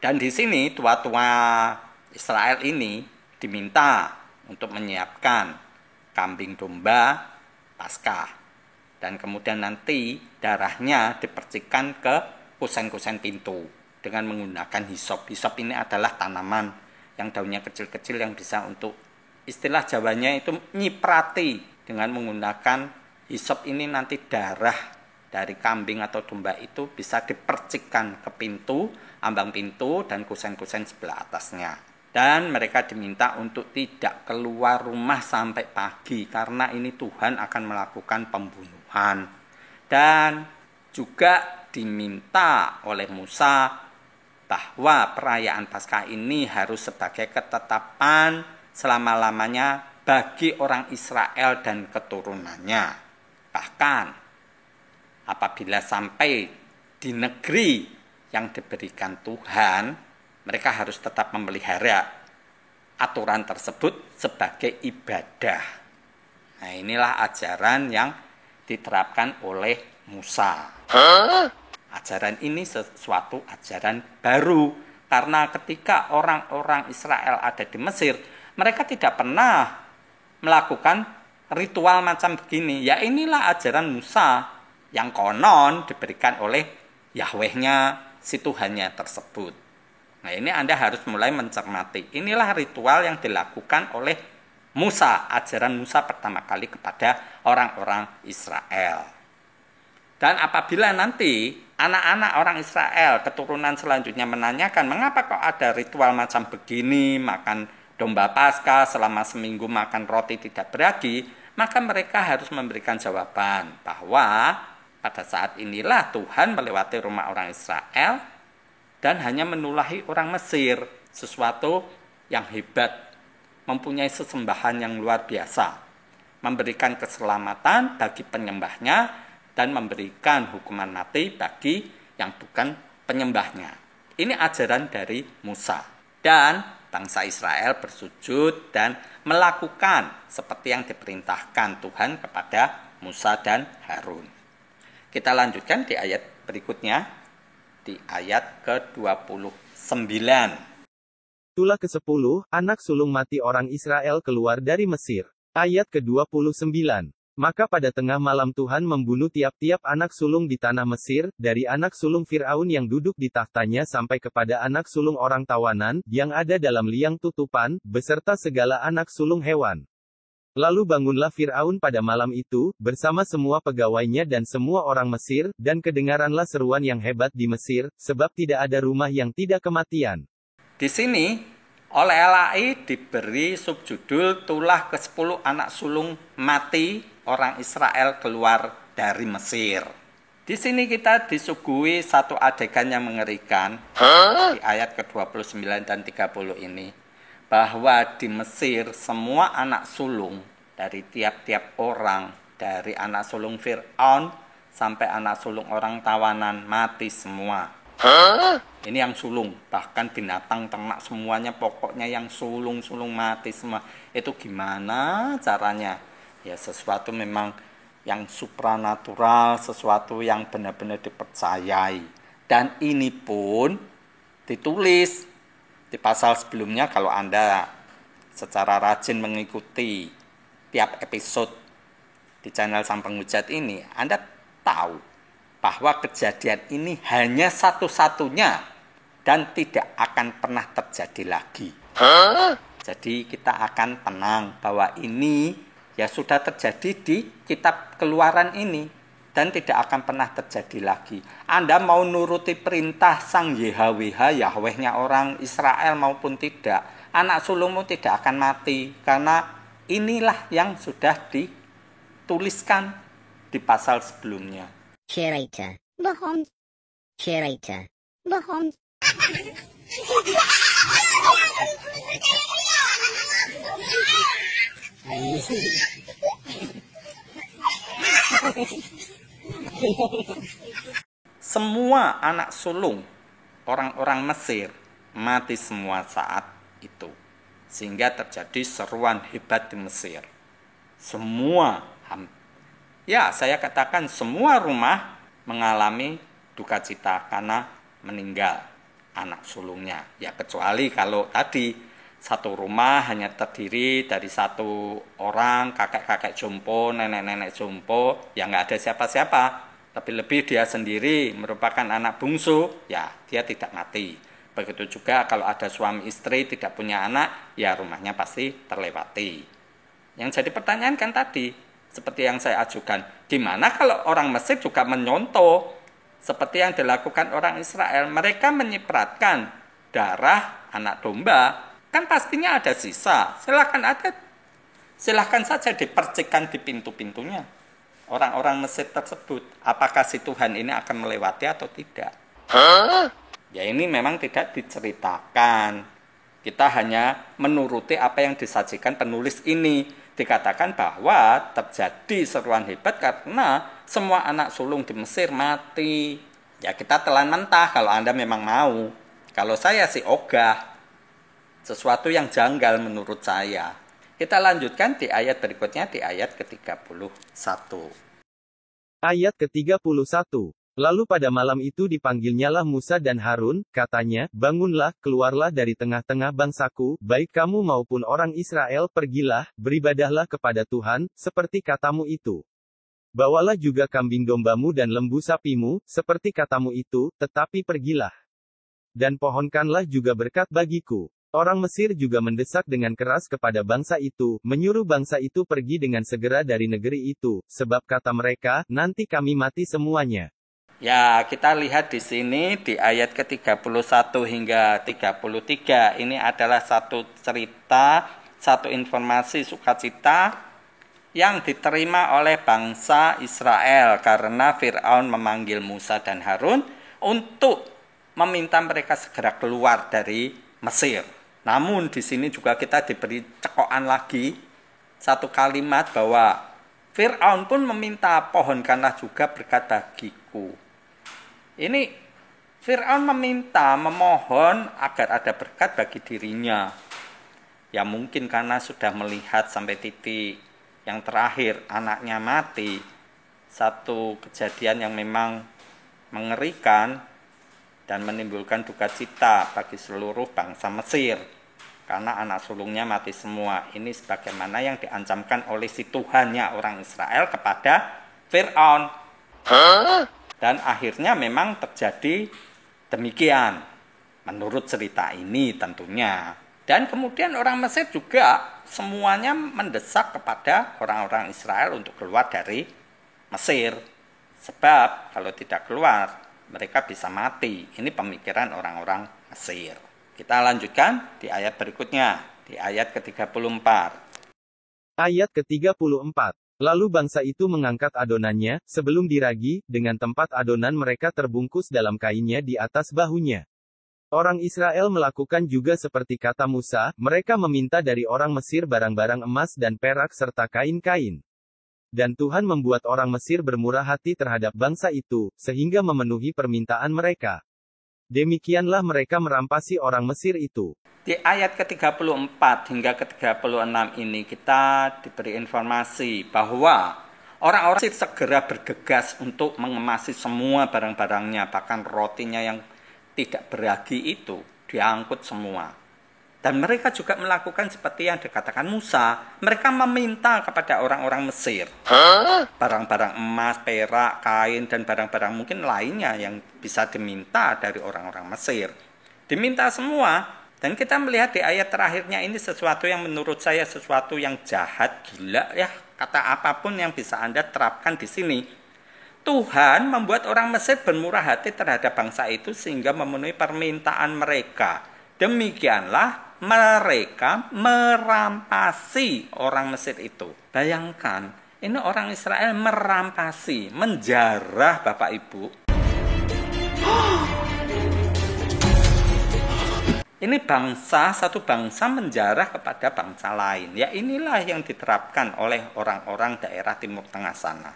Dan di sini tua-tua Israel ini diminta untuk menyiapkan kambing domba Paskah. Dan kemudian nanti darahnya dipercikan ke kusen-kusen pintu dengan menggunakan hisop. Hisop ini adalah tanaman yang daunnya kecil-kecil yang bisa untuk, istilah Jawanya itu nyiprati, dengan menggunakan hisop ini nanti darah dari kambing atau domba itu bisa dipercikkan ke pintu, ambang pintu, dan kusen-kusen sebelah atasnya. Dan mereka diminta untuk tidak keluar rumah sampai pagi, karena ini Tuhan akan melakukan pembunuhan. Dan juga diminta oleh Musa bahwa perayaan Paskah ini harus sebagai ketetapan selama-lamanya bagi orang Israel dan keturunannya. Bahkan apabila sampai di negeri yang diberikan Tuhan, mereka harus tetap memelihara aturan tersebut sebagai ibadah. Nah, inilah ajaran yang diterapkan oleh Musa. Ajaran ini sesuatu ajaran baru, karena ketika orang-orang Israel ada di Mesir, mereka tidak pernah melakukan ritual macam begini. Ya inilah ajaran Musa yang konon diberikan oleh Yahwehnya, si Tuhannya tersebut. Nah ini Anda harus mulai mencermati. Inilah ritual yang dilakukan oleh Musa, ajaran Musa pertama kali kepada orang-orang Israel. Dan apabila nanti anak-anak orang Israel, keturunan selanjutnya menanyakan, mengapa kok ada ritual macam begini, makan domba Paskah selama seminggu, makan roti tidak beragi, maka mereka harus memberikan jawaban bahwa pada saat inilah Tuhan melewati rumah orang Israel dan hanya menulahi orang Mesir, sesuatu yang hebat, mempunyai sesembahan yang luar biasa, memberikan keselamatan bagi penyembahnya dan memberikan hukuman mati bagi yang bukan penyembahnya. Ini ajaran dari Musa. Dan bangsa Israel bersujud dan melakukan seperti yang diperintahkan Tuhan kepada Musa dan Harun. Kita lanjutkan di ayat berikutnya, di ayat ke-29. Itulah ke-10, anak sulung mati orang Israel keluar dari Mesir. Ayat ke-29. Maka pada tengah malam Tuhan membunuh tiap-tiap anak sulung di tanah Mesir, dari anak sulung Fir'aun yang duduk di tahtanya sampai kepada anak sulung orang tawanan, yang ada dalam liang tutupan, beserta segala anak sulung hewan. Lalu bangunlah Fir'aun pada malam itu, bersama semua pegawainya dan semua orang Mesir, dan kedengaranlah seruan yang hebat di Mesir, sebab tidak ada rumah yang tidak kematian. Di sini, oleh LAI diberi subjudul tulah ke-10 anak sulung mati orang Israel keluar dari Mesir. Di sini kita disuguhi satu adegan yang mengerikan, di ayat ke-29 dan 30 ini. Bahwa di Mesir semua anak sulung dari tiap-tiap orang, dari anak sulung Fir'aun sampai anak sulung orang tawanan mati semua. Ini yang sulung, bahkan binatang ternak semuanya pokoknya yang sulung-sulung mati semua. Itu gimana caranya? Ya sesuatu memang yang supranatural, sesuatu yang benar-benar dipercayai. Dan ini pun ditulis di pasal sebelumnya. Kalau Anda secara rajin mengikuti tiap episode di channel Sang Penghujat ini, Anda tahu bahwa kejadian ini hanya satu-satunya dan tidak akan pernah terjadi lagi. Jadi kita akan tenang bahwa ini ya sudah terjadi di kitab Keluaran ini dan tidak akan pernah terjadi lagi. Anda mau nuruti perintah Sang YHWH, Yahwehnya orang Israel maupun tidak, anak sulungmu tidak akan mati, karena inilah yang sudah dituliskan di pasal sebelumnya. Curator. Bohong. Curator. Bohong. Semua anak sulung orang-orang Mesir mati semua saat itu. Sehingga terjadi seruan hebat di Mesir. Saya katakan semua rumah mengalami duka cita karena meninggal anak sulungnya. Ya kecuali kalau tadi satu rumah hanya terdiri dari satu orang, kakek-kakek jompo, nenek-nenek jompo, ya nggak ada siapa-siapa. Tapi lebih dia sendiri merupakan anak bungsu, ya dia tidak mati. Begitu juga kalau ada suami istri tidak punya anak, ya rumahnya pasti terlewati. Yang jadi pertanyaan kan tadi, seperti yang saya ajukan, gimana kalau orang Mesir juga menyontoh seperti yang dilakukan orang Israel? Mereka menyipratkan darah anak domba, kan pastinya ada sisa. Silahkan saja dipercikkan di pintu-pintunya orang-orang Mesir tersebut. Apakah si Tuhan ini akan melewati atau tidak? Ya ini memang tidak diceritakan. Kita hanya menuruti apa yang disajikan penulis ini. Dikatakan bahwa terjadi seruan hebat karena semua anak sulung di Mesir mati. Ya kita telan mentah kalau Anda memang mau. Kalau saya sih ogah. Sesuatu yang janggal menurut saya. Kita lanjutkan di ayat berikutnya, di ayat ke-31. Ayat ke-31. Lalu pada malam itu dipanggilnyalah Musa dan Harun, katanya, bangunlah, keluarlah dari tengah-tengah bangsaku, baik kamu maupun orang Israel, pergilah, beribadahlah kepada Tuhan, seperti katamu itu. Bawalah juga kambing dombamu dan lembu sapimu, seperti katamu itu, tetapi pergilah. Dan pohonkanlah juga berkat bagiku. Orang Mesir juga mendesak dengan keras kepada bangsa itu, menyuruh bangsa itu pergi dengan segera dari negeri itu, sebab kata mereka, nanti kami mati semuanya. Ya, kita lihat di sini di ayat ke-31 hingga 33. Ini adalah satu cerita, satu informasi sukacita yang diterima oleh bangsa Israel karena Fir'aun memanggil Musa dan Harun untuk meminta mereka segera keluar dari Mesir. Namun di sini juga kita diberi cekokan lagi satu kalimat bahwa Fir'aun pun meminta, pohonkanlah juga berkat bagiku. Ini Fir'aun memohon agar ada berkat bagi dirinya. Ya mungkin karena sudah melihat sampai titik yang terakhir anaknya mati, satu kejadian yang memang mengerikan dan menimbulkan duka cita bagi seluruh bangsa Mesir. Karena anak sulungnya mati semua. Ini sebagaimana yang diancamkan oleh si Tuhannya orang Israel kepada Fir'aun. Dan akhirnya memang terjadi demikian. Menurut cerita ini tentunya. Dan kemudian orang Mesir juga semuanya mendesak kepada orang-orang Israel untuk keluar dari Mesir. Sebab kalau tidak keluar, mereka bisa mati. Ini pemikiran orang-orang Mesir. Kita lanjutkan di ayat berikutnya, di ayat ke-34. Ayat ke-34. Lalu bangsa itu mengangkat adonannya, sebelum diragi, dengan tempat adonan mereka terbungkus dalam kainnya di atas bahunya. Orang Israel melakukan juga seperti kata Musa, mereka meminta dari orang Mesir barang-barang emas dan perak serta kain-kain. Dan Tuhan membuat orang Mesir bermurah hati terhadap bangsa itu, sehingga memenuhi permintaan mereka. Demikianlah mereka merampasi orang Mesir itu. Di ayat ke-34 hingga ke-36 ini kita diberi informasi bahwa orang-orang Mesir segera bergegas untuk mengemasi semua barang-barangnya, bahkan rotinya yang tidak beragi itu diangkut semua. Dan mereka juga melakukan seperti yang dikatakan Musa. Mereka meminta kepada orang-orang Mesir barang-barang emas, perak, kain, dan barang-barang mungkin lainnya yang bisa diminta dari orang-orang Mesir. Diminta semua. Dan kita melihat di ayat terakhirnya ini sesuatu yang menurut saya sesuatu yang jahat, gila ya. Kata apapun yang bisa Anda terapkan di sini. Tuhan membuat orang Mesir bermurah hati terhadap bangsa itu sehingga memenuhi permintaan mereka. Demikianlah mereka merampasi orang Mesir itu. Bayangkan, ini orang Israel merampasi, menjarah Bapak Ibu. Ini satu bangsa menjarah kepada bangsa lain. Ya inilah yang diterapkan oleh orang-orang daerah Timur Tengah sana.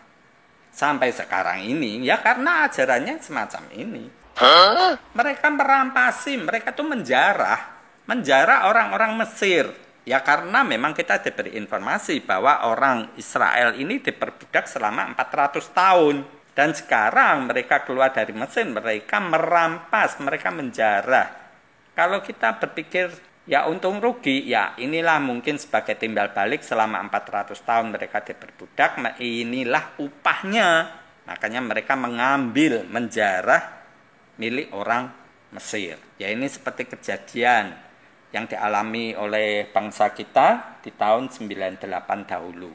Sampai sekarang ini, ya karena ajarannya semacam ini. Mereka merampasi, mereka tuh menjarah orang-orang Mesir. Ya karena memang kita diberi informasi bahwa orang Israel ini diperbudak selama 400 tahun. Dan sekarang mereka keluar dari Mesir, mereka merampas, mereka menjarah. Kalau kita berpikir ya untung rugi, ya inilah mungkin sebagai timbal balik selama 400 tahun mereka diperbudak, inilah upahnya. Makanya mereka mengambil, menjarah milik orang Mesir. Ya ini seperti kejadian yang dialami oleh bangsa kita di tahun 98 dahulu.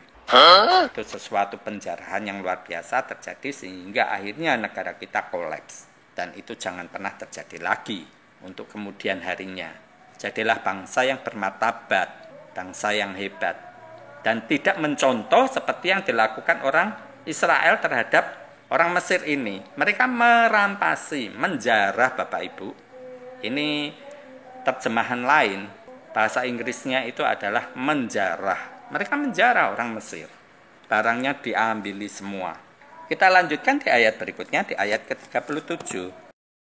Itu sesuatu penjarahan yang luar biasa terjadi sehingga akhirnya negara kita kolaps. Dan itu jangan pernah terjadi lagi untuk kemudian harinya. Jadilah bangsa yang bermartabat, bangsa yang hebat. Dan tidak mencontoh seperti yang dilakukan orang Israel terhadap orang Mesir ini. Mereka merampasi, menjarah Bapak Ibu. Ini terjemahan lain, bahasa Inggrisnya itu adalah menjarah. Mereka menjarah orang Mesir. Barangnya diambili semua. Kita lanjutkan di ayat berikutnya, di ayat ke-37.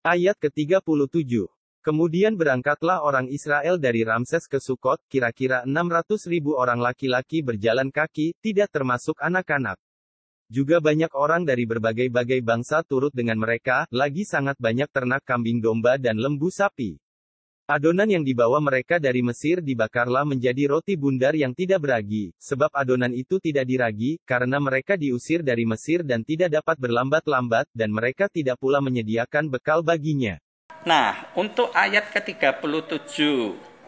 Ayat ke-37. Kemudian berangkatlah orang Israel dari Ramses ke Sukot, kira-kira 600.000 orang laki-laki berjalan kaki, tidak termasuk anak-anak. Juga banyak orang dari berbagai-bagai bangsa turut dengan mereka, lagi sangat banyak ternak kambing domba dan lembu sapi. Adonan yang dibawa mereka dari Mesir dibakarlah menjadi roti bundar yang tidak beragi, sebab adonan itu tidak diragi, karena mereka diusir dari Mesir dan tidak dapat berlambat-lambat, dan mereka tidak pula menyediakan bekal baginya. Nah, untuk ayat ke-37,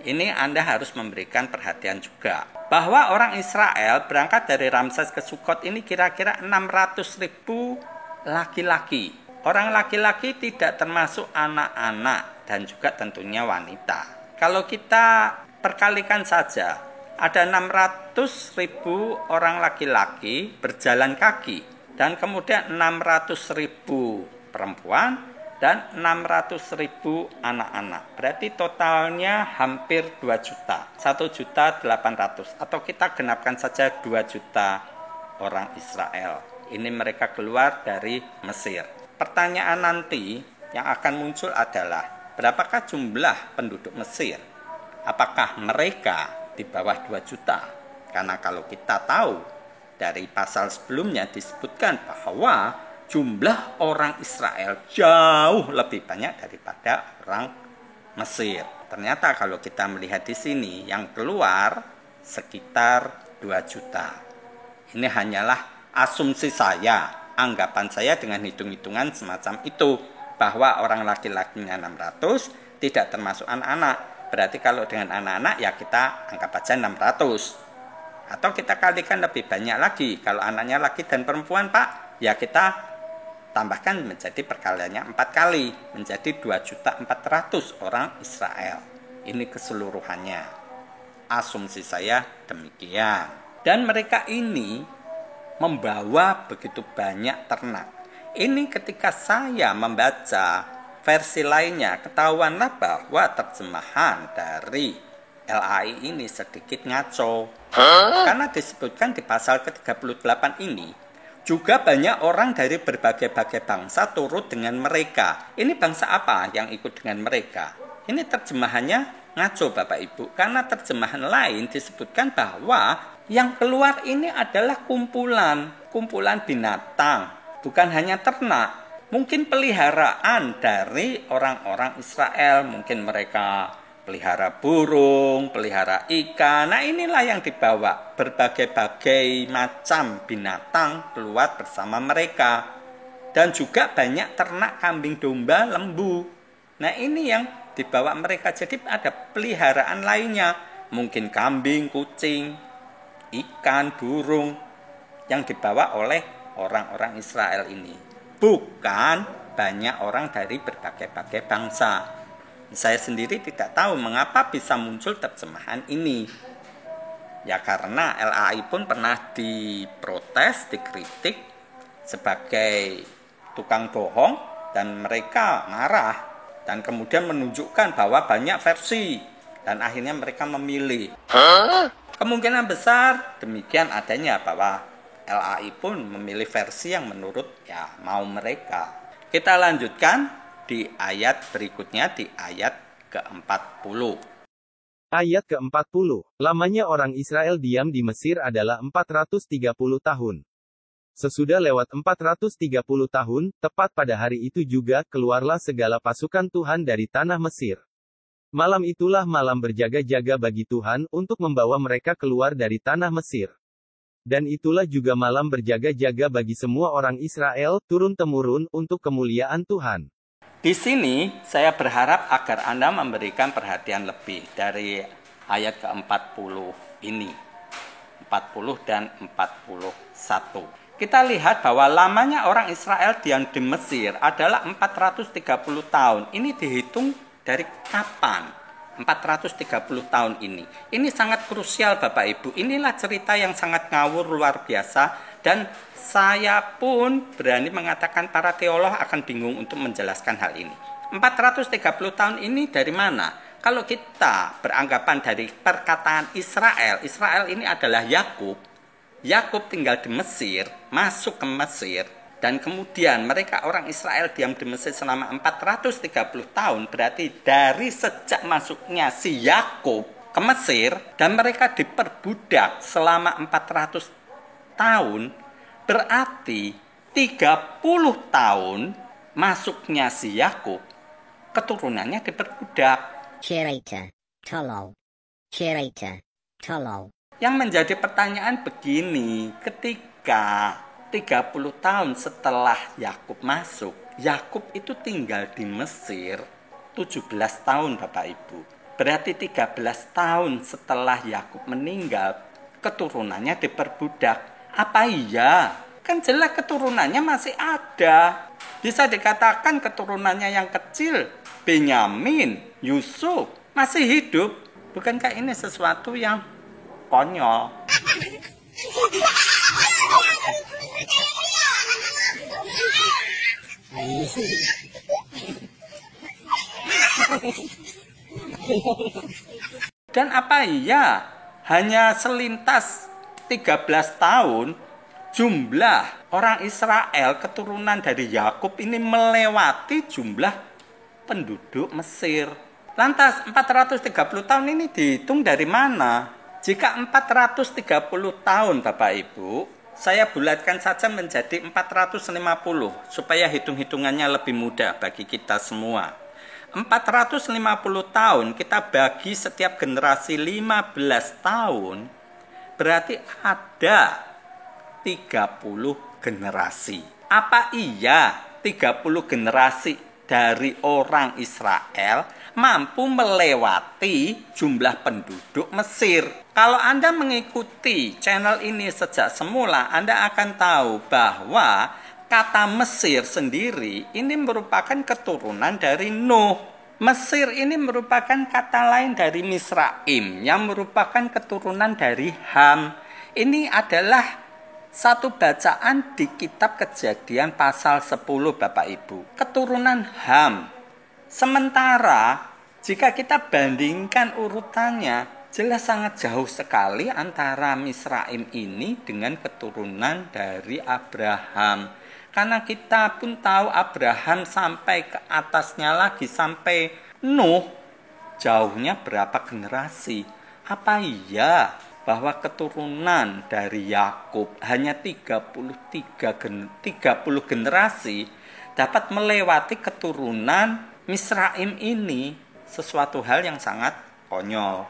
ini Anda harus memberikan perhatian juga. Bahwa orang Israel berangkat dari Ramses ke Sukot ini kira-kira 600.000 laki-laki. Orang laki-laki tidak termasuk anak-anak dan juga tentunya wanita. Kalau kita perkalikan saja, ada 600.000 orang laki-laki berjalan kaki. Dan kemudian 600.000 perempuan dan 600.000 anak-anak. Berarti totalnya hampir 2 juta. 1.800.000. Atau kita genapkan saja 2 juta orang Israel. Ini mereka keluar dari Mesir. Pertanyaan nanti yang akan muncul adalah, berapakah jumlah penduduk Mesir? Apakah mereka di bawah 2 juta? Karena kalau kita tahu dari pasal sebelumnya disebutkan bahwa jumlah orang Israel jauh lebih banyak daripada orang Mesir. Ternyata kalau kita melihat di sini yang keluar sekitar 2 juta. Ini hanyalah asumsi saya, anggapan saya dengan hitung-hitungan semacam itu, bahwa orang laki-lakinya 600 tidak termasuk anak-anak. Berarti kalau dengan anak-anak ya kita anggap aja 600. Atau kita kalikan lebih banyak lagi. Kalau anaknya laki dan perempuan, Pak, ya kita tambahkan menjadi perkaliannya 4 kali. Menjadi 2.400.000 orang Israel. Ini keseluruhannya. Asumsi saya demikian. Dan mereka ini membawa begitu banyak ternak. Ini ketika saya membaca versi lainnya, ketahuanlah bahwa terjemahan dari LAI ini sedikit ngaco. Karena disebutkan di pasal ke-38 ini, juga banyak orang dari berbagai-bagai bangsa turut dengan mereka. Ini bangsa apa yang ikut dengan mereka? Ini terjemahannya ngaco Bapak Ibu. Karena terjemahan lain disebutkan bahwa yang keluar ini adalah kumpulan binatang. Bukan hanya ternak. Mungkin peliharaan dari orang-orang Israel. Mungkin mereka pelihara burung, pelihara ikan. Nah inilah yang dibawa. Berbagai-bagai macam binatang keluar bersama mereka. Dan juga banyak ternak kambing, domba, lembu. Nah ini yang dibawa mereka. Jadi ada peliharaan lainnya. Mungkin kambing, kucing, ikan, burung. Yang dibawa oleh orang-orang Israel ini. Bukan banyak orang dari berbagai-bagai bangsa. Saya sendiri tidak tahu mengapa bisa muncul terjemahan ini. Ya karena LAI pun pernah diprotes, dikritik sebagai tukang bohong dan mereka marah dan kemudian menunjukkan bahwa banyak versi dan akhirnya mereka memilih. Kemungkinan besar demikian adanya bahwa LAI pun memilih versi yang menurut ya mau mereka. Kita lanjutkan di ayat berikutnya, di ayat ke-40. Ayat ke-40. Lamanya orang Israel diam di Mesir adalah 430 tahun. Sesudah lewat 430 tahun, tepat pada hari itu juga, keluarlah segala pasukan Tuhan dari tanah Mesir. Malam itulah malam berjaga-jaga bagi Tuhan, untuk membawa mereka keluar dari tanah Mesir. Dan itulah juga malam berjaga-jaga bagi semua orang Israel, turun-temurun, untuk kemuliaan Tuhan. Di sini saya berharap agar Anda memberikan perhatian lebih dari ayat ke-40 ini. 40 dan 41. Kita lihat bahwa lamanya orang Israel diam di Mesir adalah 430 tahun. Ini dihitung dari kapan? 430 tahun ini. Ini sangat krusial Bapak Ibu. Inilah cerita yang sangat ngawur luar biasa. Dan saya pun berani mengatakan para teolog akan bingung untuk menjelaskan hal ini. 430 tahun ini dari mana? Kalau kita beranggapan dari perkataan Israel, Israel ini adalah Yakub. Yakub tinggal di Mesir, masuk ke Mesir, dan kemudian mereka orang Israel diam di Mesir selama 430 tahun. Berarti dari sejak masuknya si Yakub ke Mesir, dan mereka diperbudak selama 400 tahun, berarti 30 tahun masuknya si Yakub, keturunannya diperbudak. Curator, tolol. Curator, tolol. Yang menjadi pertanyaan begini, ketika 30 tahun setelah Yakub masuk, Yakub itu tinggal di Mesir 17 tahun Bapak Ibu. Berarti 13 tahun setelah Yakub meninggal, keturunannya diperbudak. Apa iya? Kan jelas keturunannya masih ada. Bisa dikatakan keturunannya yang kecil, Benyamin, Yusuf, masih hidup. Bukankah ini sesuatu yang konyol? Dan apa iya? Hanya selintas 13 tahun, jumlah orang Israel keturunan dari Yakub ini melewati jumlah penduduk Mesir. Lantas 430 tahun ini dihitung dari mana? Jika 430 tahun Bapak Ibu Saya bulatkan saja menjadi 450 supaya hitung-hitungannya lebih mudah bagi kita semua. 450 tahun kita bagi setiap generasi 15 tahun, berarti ada 30 generasi. Apa iya 30 generasi dari orang Israel mampu melewati jumlah penduduk Mesir? Kalau Anda mengikuti channel ini sejak semula, Anda akan tahu bahwa kata Mesir sendiri ini merupakan keturunan dari Nuh. Mesir ini merupakan kata lain dari Misraim yang merupakan keturunan dari Ham. Ini adalah satu bacaan di kitab Kejadian pasal 10 Bapak Ibu. Keturunan Ham. Sementara jika kita bandingkan urutannya, jelas sangat jauh sekali antara Misraim ini dengan keturunan dari Abraham. Karena kita pun tahu Abraham sampai ke atasnya lagi, sampai Nuh, jauhnya berapa generasi. Apa iya bahwa keturunan dari Yakub hanya 30 generasi dapat melewati keturunan Misraim ini? Sesuatu hal yang sangat konyol.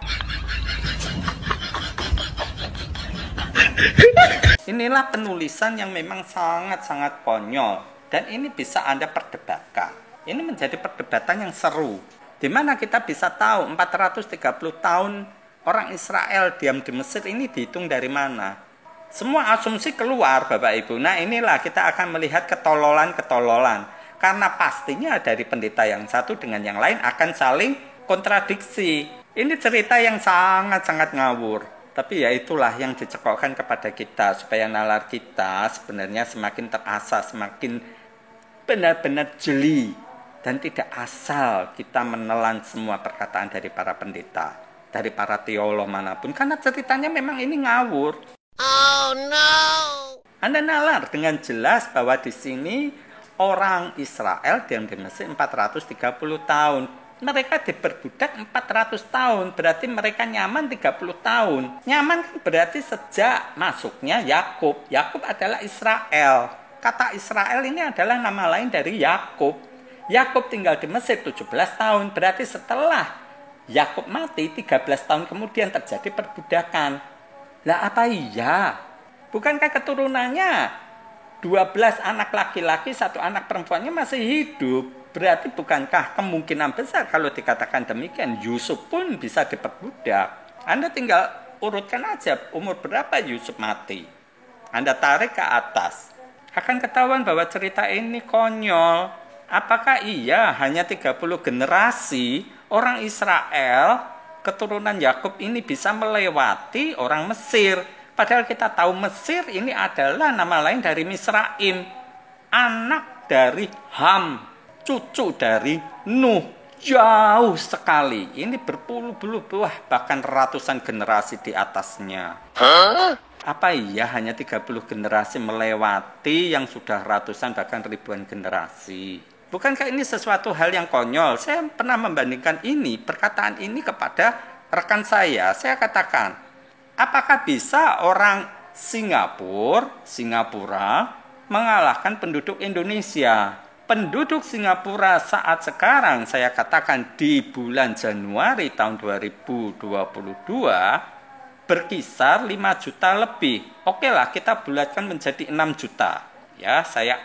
Inilah penulisan yang memang sangat-sangat konyol, dan ini bisa Anda perdebatkan. Ini menjadi perdebatan yang seru, di mana kita bisa tahu 430 tahun orang Israel diam di Mesir ini dihitung dari mana. Semua asumsi keluar Bapak Ibu. Nah, inilah kita akan melihat ketololan-ketololan, karena pastinya dari pendeta yang satu dengan yang lain akan saling kontradiksi. Ini cerita yang sangat-sangat ngawur. Tapi ya itulah yang dicekokkan kepada kita, supaya nalar kita sebenarnya semakin terasa, semakin benar-benar jeli, dan tidak asal kita menelan semua perkataan dari para pendeta, dari para teolog manapun, karena ceritanya memang ini ngawur. Oh no! Anda nalar dengan jelas bahwa di sini orang Israel diam di Mesir 430 tahun. Mereka diperbudak 400 tahun, berarti mereka nyaman 30 tahun. Nyaman kan berarti sejak masuknya Yakub. Yakub adalah Israel. Kata Israel ini adalah nama lain dari Yakub. Yakub tinggal di Mesir 17 tahun, berarti setelah Yakub mati 13 tahun kemudian terjadi perbudakan. Lah apa iya? Bukankah keturunannya 12 anak laki-laki, 1 anak perempuannya masih hidup? Berarti bukankah kemungkinan besar kalau dikatakan demikian, Yusuf pun bisa diperbudak? Anda tinggal urutkan aja umur berapa Yusuf mati. Anda tarik ke atas, akan ketahuan bahwa cerita ini konyol. Apakah iya hanya 30 generasi orang Israel, keturunan Yakub ini bisa melewati orang Mesir? Padahal kita tahu Mesir ini adalah nama lain dari Misraim, anak dari Ham, cucu dari Nuh. Jauh sekali. Ini berpuluh-puluh, bahkan ratusan generasi di atasnya. Apa iya hanya 30 generasi melewati yang sudah ratusan bahkan ribuan generasi? Bukankah ini sesuatu hal yang konyol? Saya pernah membandingkan ini, perkataan ini kepada rekan saya. Saya katakan, apakah bisa orang Singapura mengalahkan penduduk Indonesia? Penduduk Singapura saat sekarang, saya katakan di bulan Januari tahun 2022, berkisar 5 juta lebih. Oke lah, kita bulatkan menjadi 6 juta. Ya, saya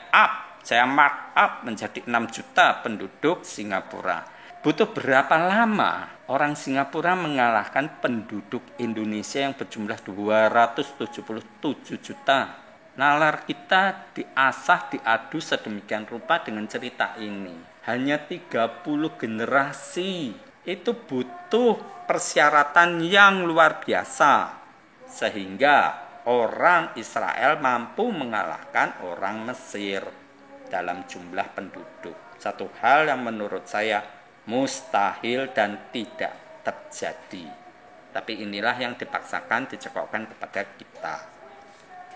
mark up menjadi 6 juta penduduk Singapura. Butuh berapa lama orang Singapura mengalahkan penduduk Indonesia yang berjumlah 277 juta? Nalar kita diasah, diadu sedemikian rupa dengan cerita ini. Hanya 30 generasi. Itu butuh persyaratan yang luar biasa. Sehingga orang Israel mampu mengalahkan orang Mesir dalam jumlah penduduk. Satu hal yang menurut saya mustahil dan tidak terjadi. Tapi inilah yang dipaksakan, dicekokkan kepada kita.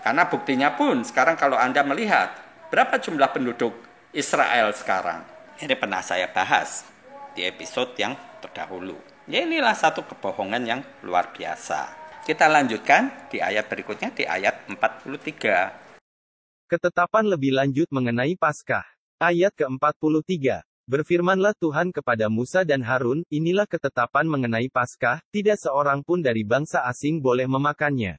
Karena buktinya pun sekarang kalau Anda melihat berapa jumlah penduduk Israel sekarang. Ini pernah saya bahas di episode yang terdahulu. Ya inilah satu kebohongan yang luar biasa. Kita lanjutkan di ayat berikutnya, di ayat 43. Ketetapan lebih lanjut mengenai Paskah. Ayat ke-43. Berfirmanlah Tuhan kepada Musa dan Harun, inilah ketetapan mengenai Paskah, tidak seorang pun dari bangsa asing boleh memakannya.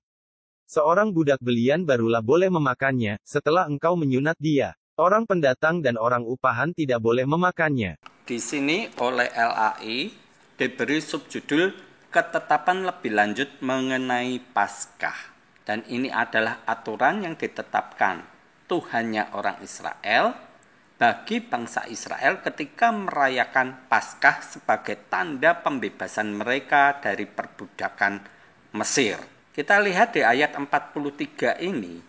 Seorang budak belian barulah boleh memakannya, setelah engkau menyunat dia. Orang pendatang dan orang upahan tidak boleh memakannya. Di sini oleh LAI diberi subjudul ketetapan lebih lanjut mengenai Paskah. Dan ini adalah aturan yang ditetapkan Tuhannya orang Israel bagi bangsa Israel ketika merayakan Paskah sebagai tanda pembebasan mereka dari perbudakan Mesir. Kita lihat di ayat 43 ini,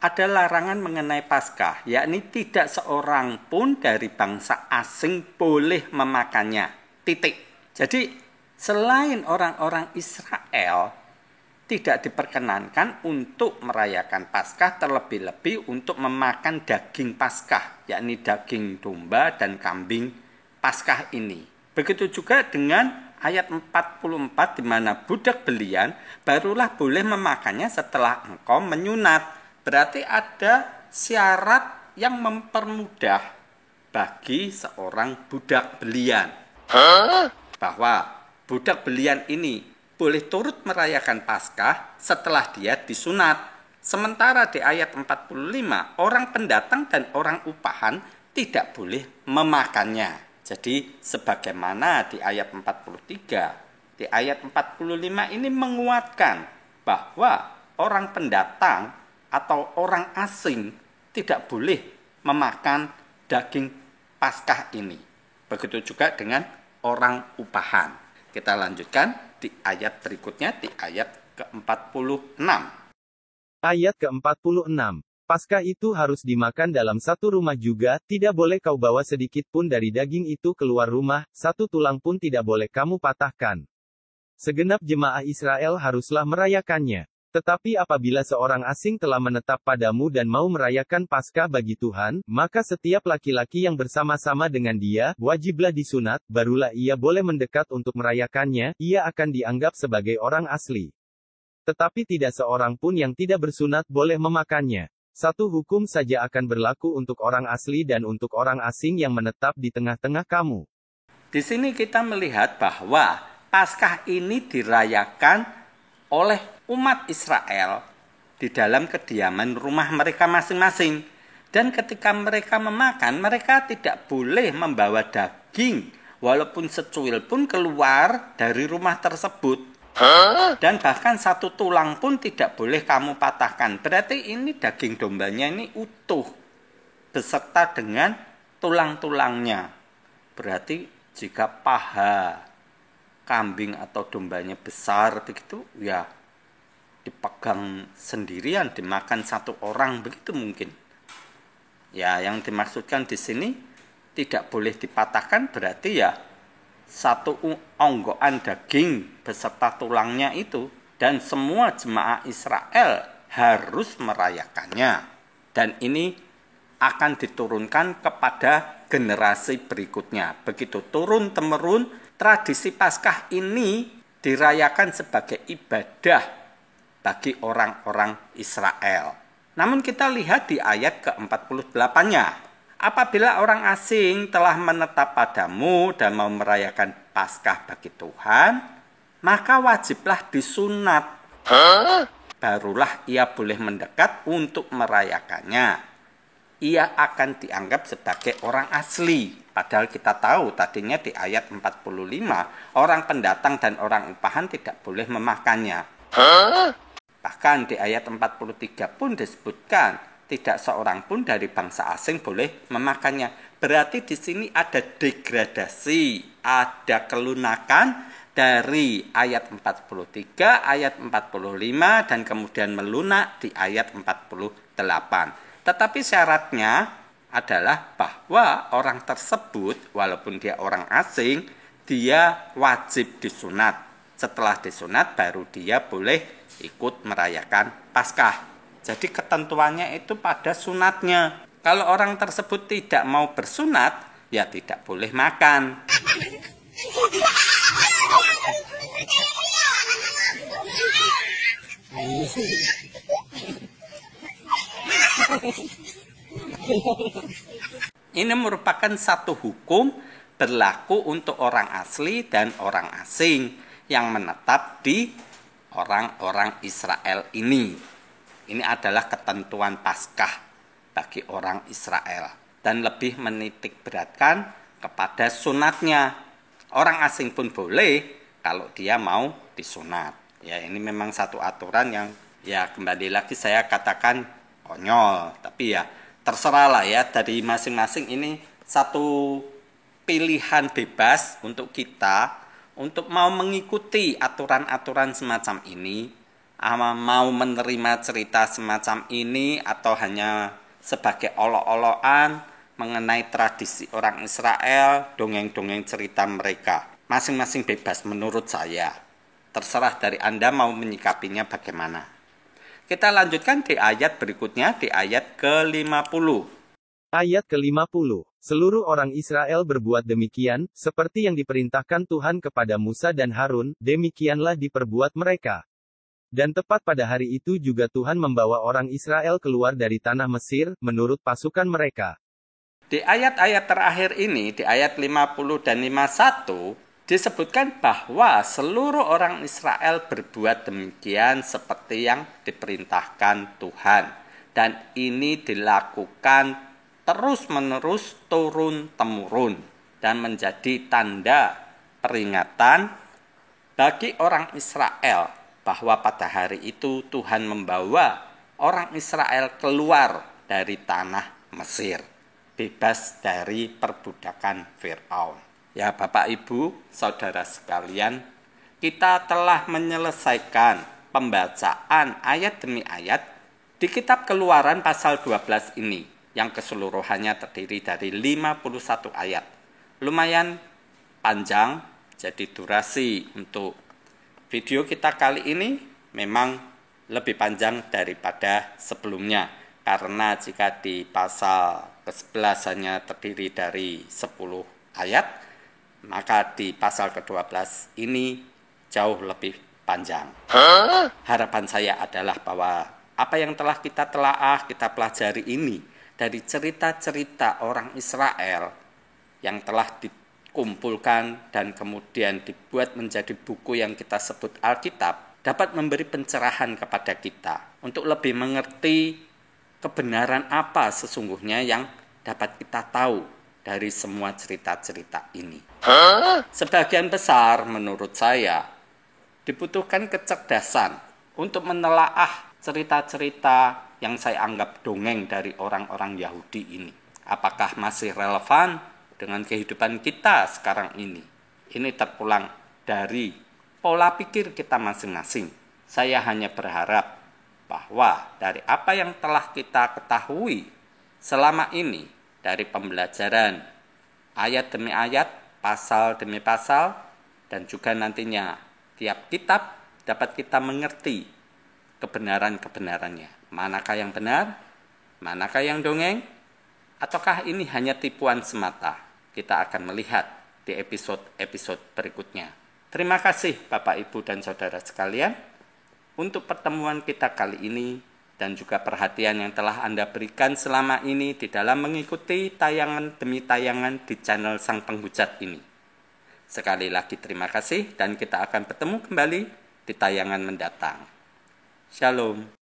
ada larangan mengenai Paskah, yakni tidak seorang pun dari bangsa asing boleh memakannya. Titik. Jadi, selain orang-orang Israel, tidak diperkenankan untuk merayakan Paskah, terlebih-lebih untuk memakan daging Paskah, yakni daging domba dan kambing Paskah ini. Begitu juga dengan ayat 44 di mana budak belian barulah boleh memakannya setelah engkau menyunat. Berarti ada syarat yang mempermudah bagi seorang budak belian. Bahwa budak belian ini boleh turut merayakan Paskah setelah dia disunat. Sementara di ayat 45, orang pendatang dan orang upahan tidak boleh memakannya. Jadi sebagaimana di ayat 43, di ayat 45 ini menguatkan bahwa orang pendatang atau orang asing tidak boleh memakan daging Paskah ini. Begitu juga dengan orang upahan. Kita lanjutkan di ayat berikutnya, di ayat ke-46. Ayat ke-46. Paskah itu harus dimakan dalam satu rumah juga, tidak boleh kau bawa sedikit pun dari daging itu keluar rumah, satu tulang pun tidak boleh kamu patahkan. Segenap jemaah Israel haruslah merayakannya. Tetapi apabila seorang asing telah menetap padamu dan mau merayakan Paskah bagi Tuhan, maka setiap laki-laki yang bersama-sama dengan dia, wajiblah disunat, barulah ia boleh mendekat untuk merayakannya, ia akan dianggap sebagai orang asli. Tetapi tidak seorang pun yang tidak bersunat boleh memakannya. Satu hukum saja akan berlaku untuk orang asli dan untuk orang asing yang menetap di tengah-tengah kamu. Di sini kita melihat bahwa Paskah ini dirayakan oleh umat Israel di dalam kediaman rumah mereka masing-masing. Dan ketika mereka memakan, mereka tidak boleh membawa daging, walaupun secuil pun keluar dari rumah tersebut. Dan bahkan satu tulang pun tidak boleh kamu patahkan. Berarti ini daging dombanya ini utuh, beserta dengan tulang-tulangnya. Berarti jika paha kambing atau dombanya besar begitu, ya dipegang sendirian, dimakan satu orang begitu mungkin. Ya, yang dimaksudkan di sini tidak boleh dipatahkan berarti ya satu onggokan daging beserta tulangnya itu, dan semua jemaah Israel harus merayakannya. Dan ini akan diturunkan kepada generasi berikutnya. Begitu turun-temurun tradisi Paskah ini dirayakan sebagai ibadah bagi orang-orang Israel. Namun kita lihat di ayat ke-48-nya. Apabila orang asing telah menetap padamu dan mau merayakan Paskah bagi Tuhan, maka wajiblah disunat. Barulah ia boleh mendekat untuk merayakannya. Ia akan dianggap sebagai orang asli. Padahal kita tahu tadinya di ayat 45, orang pendatang dan orang upahan tidak boleh memakannya. Bahkan di ayat 43 pun disebutkan, tidak seorang pun dari bangsa asing boleh memakannya. Berarti di sini ada degradasi, ada kelunakan dari ayat 43, ayat 45, dan kemudian melunak di ayat 48. Tetapi syaratnya adalah bahwa orang tersebut, walaupun dia orang asing, dia wajib disunat. Setelah disunat, baru dia boleh ikut merayakan Paskah. Jadi ketentuannya itu pada sunatnya. Kalau orang tersebut tidak mau bersunat, ya tidak boleh makan. Ini merupakan satu hukum berlaku untuk orang asli dan orang asing yang menetap di orang-orang Israel ini. Ini adalah ketentuan Paskah bagi orang Israel dan lebih menitik beratkan kepada sunatnya. Orang asing pun boleh kalau dia mau disunat. Ya, ini memang satu aturan yang ya kembali lagi saya katakan konyol, tapi ya terserahlah ya, dari masing-masing. Ini satu pilihan bebas untuk kita untuk mau mengikuti aturan-aturan semacam ini, mau menerima cerita semacam ini, atau hanya sebagai olok-olokan mengenai tradisi orang Israel, dongeng-dongeng cerita mereka. Masing-masing bebas menurut saya. Terserah dari Anda mau menyikapinya bagaimana. Kita lanjutkan di ayat berikutnya, di ayat ke-50. Ayat ke-50. Seluruh orang Israel berbuat demikian, seperti yang diperintahkan Tuhan kepada Musa dan Harun, demikianlah diperbuat mereka. Dan tepat pada hari itu juga Tuhan membawa orang Israel keluar dari tanah Mesir, menurut pasukan mereka. Di ayat-ayat terakhir ini, di ayat 50 dan 51, disebutkan bahwa seluruh orang Israel berbuat demikian seperti yang diperintahkan Tuhan. Dan ini dilakukan terus-menerus turun-temurun dan menjadi tanda peringatan bagi orang Israel bahwa pada hari itu Tuhan membawa orang Israel keluar dari tanah Mesir, bebas dari perbudakan Firaun. Ya Bapak Ibu, Saudara sekalian, kita telah menyelesaikan pembacaan ayat demi ayat di kitab Keluaran pasal 12 ini, yang keseluruhannya terdiri dari 51 ayat. Lumayan panjang, jadi durasi untuk video kita kali ini memang lebih panjang daripada sebelumnya. Karena jika di pasal ke-11 hanya terdiri dari 10 ayat, maka di pasal ke-12 ini jauh lebih panjang. Harapan saya adalah bahwa apa yang telah kita telaah, kita pelajari ini dari cerita-cerita orang Israel yang telah dikumpulkan dan kemudian dibuat menjadi buku yang kita sebut Alkitab, dapat memberi pencerahan kepada kita untuk lebih mengerti kebenaran apa sesungguhnya yang dapat kita tahu dari semua cerita-cerita ini. Sebagian besar menurut saya dibutuhkan kecerdasan untuk menelaah cerita-cerita yang saya anggap dongeng dari orang-orang Yahudi ini. Apakah masih relevan dengan kehidupan kita sekarang ini? Ini terpulang dari pola pikir kita masing-masing. Saya hanya berharap bahwa dari apa yang telah kita ketahui selama ini, dari pembelajaran ayat demi ayat, pasal demi pasal, dan juga nantinya tiap kitab dapat kita mengerti kebenaran-kebenarannya. Manakah yang benar, manakah yang dongeng, ataukah ini hanya tipuan semata? Kita akan melihat di episode-episode berikutnya. Terima kasih Bapak, Ibu, dan Saudara sekalian untuk pertemuan kita kali ini, dan juga perhatian yang telah Anda berikan selama ini di dalam mengikuti tayangan demi tayangan di channel Sang Penghujat ini. Sekali lagi terima kasih, dan kita akan bertemu kembali di tayangan mendatang. Shalom.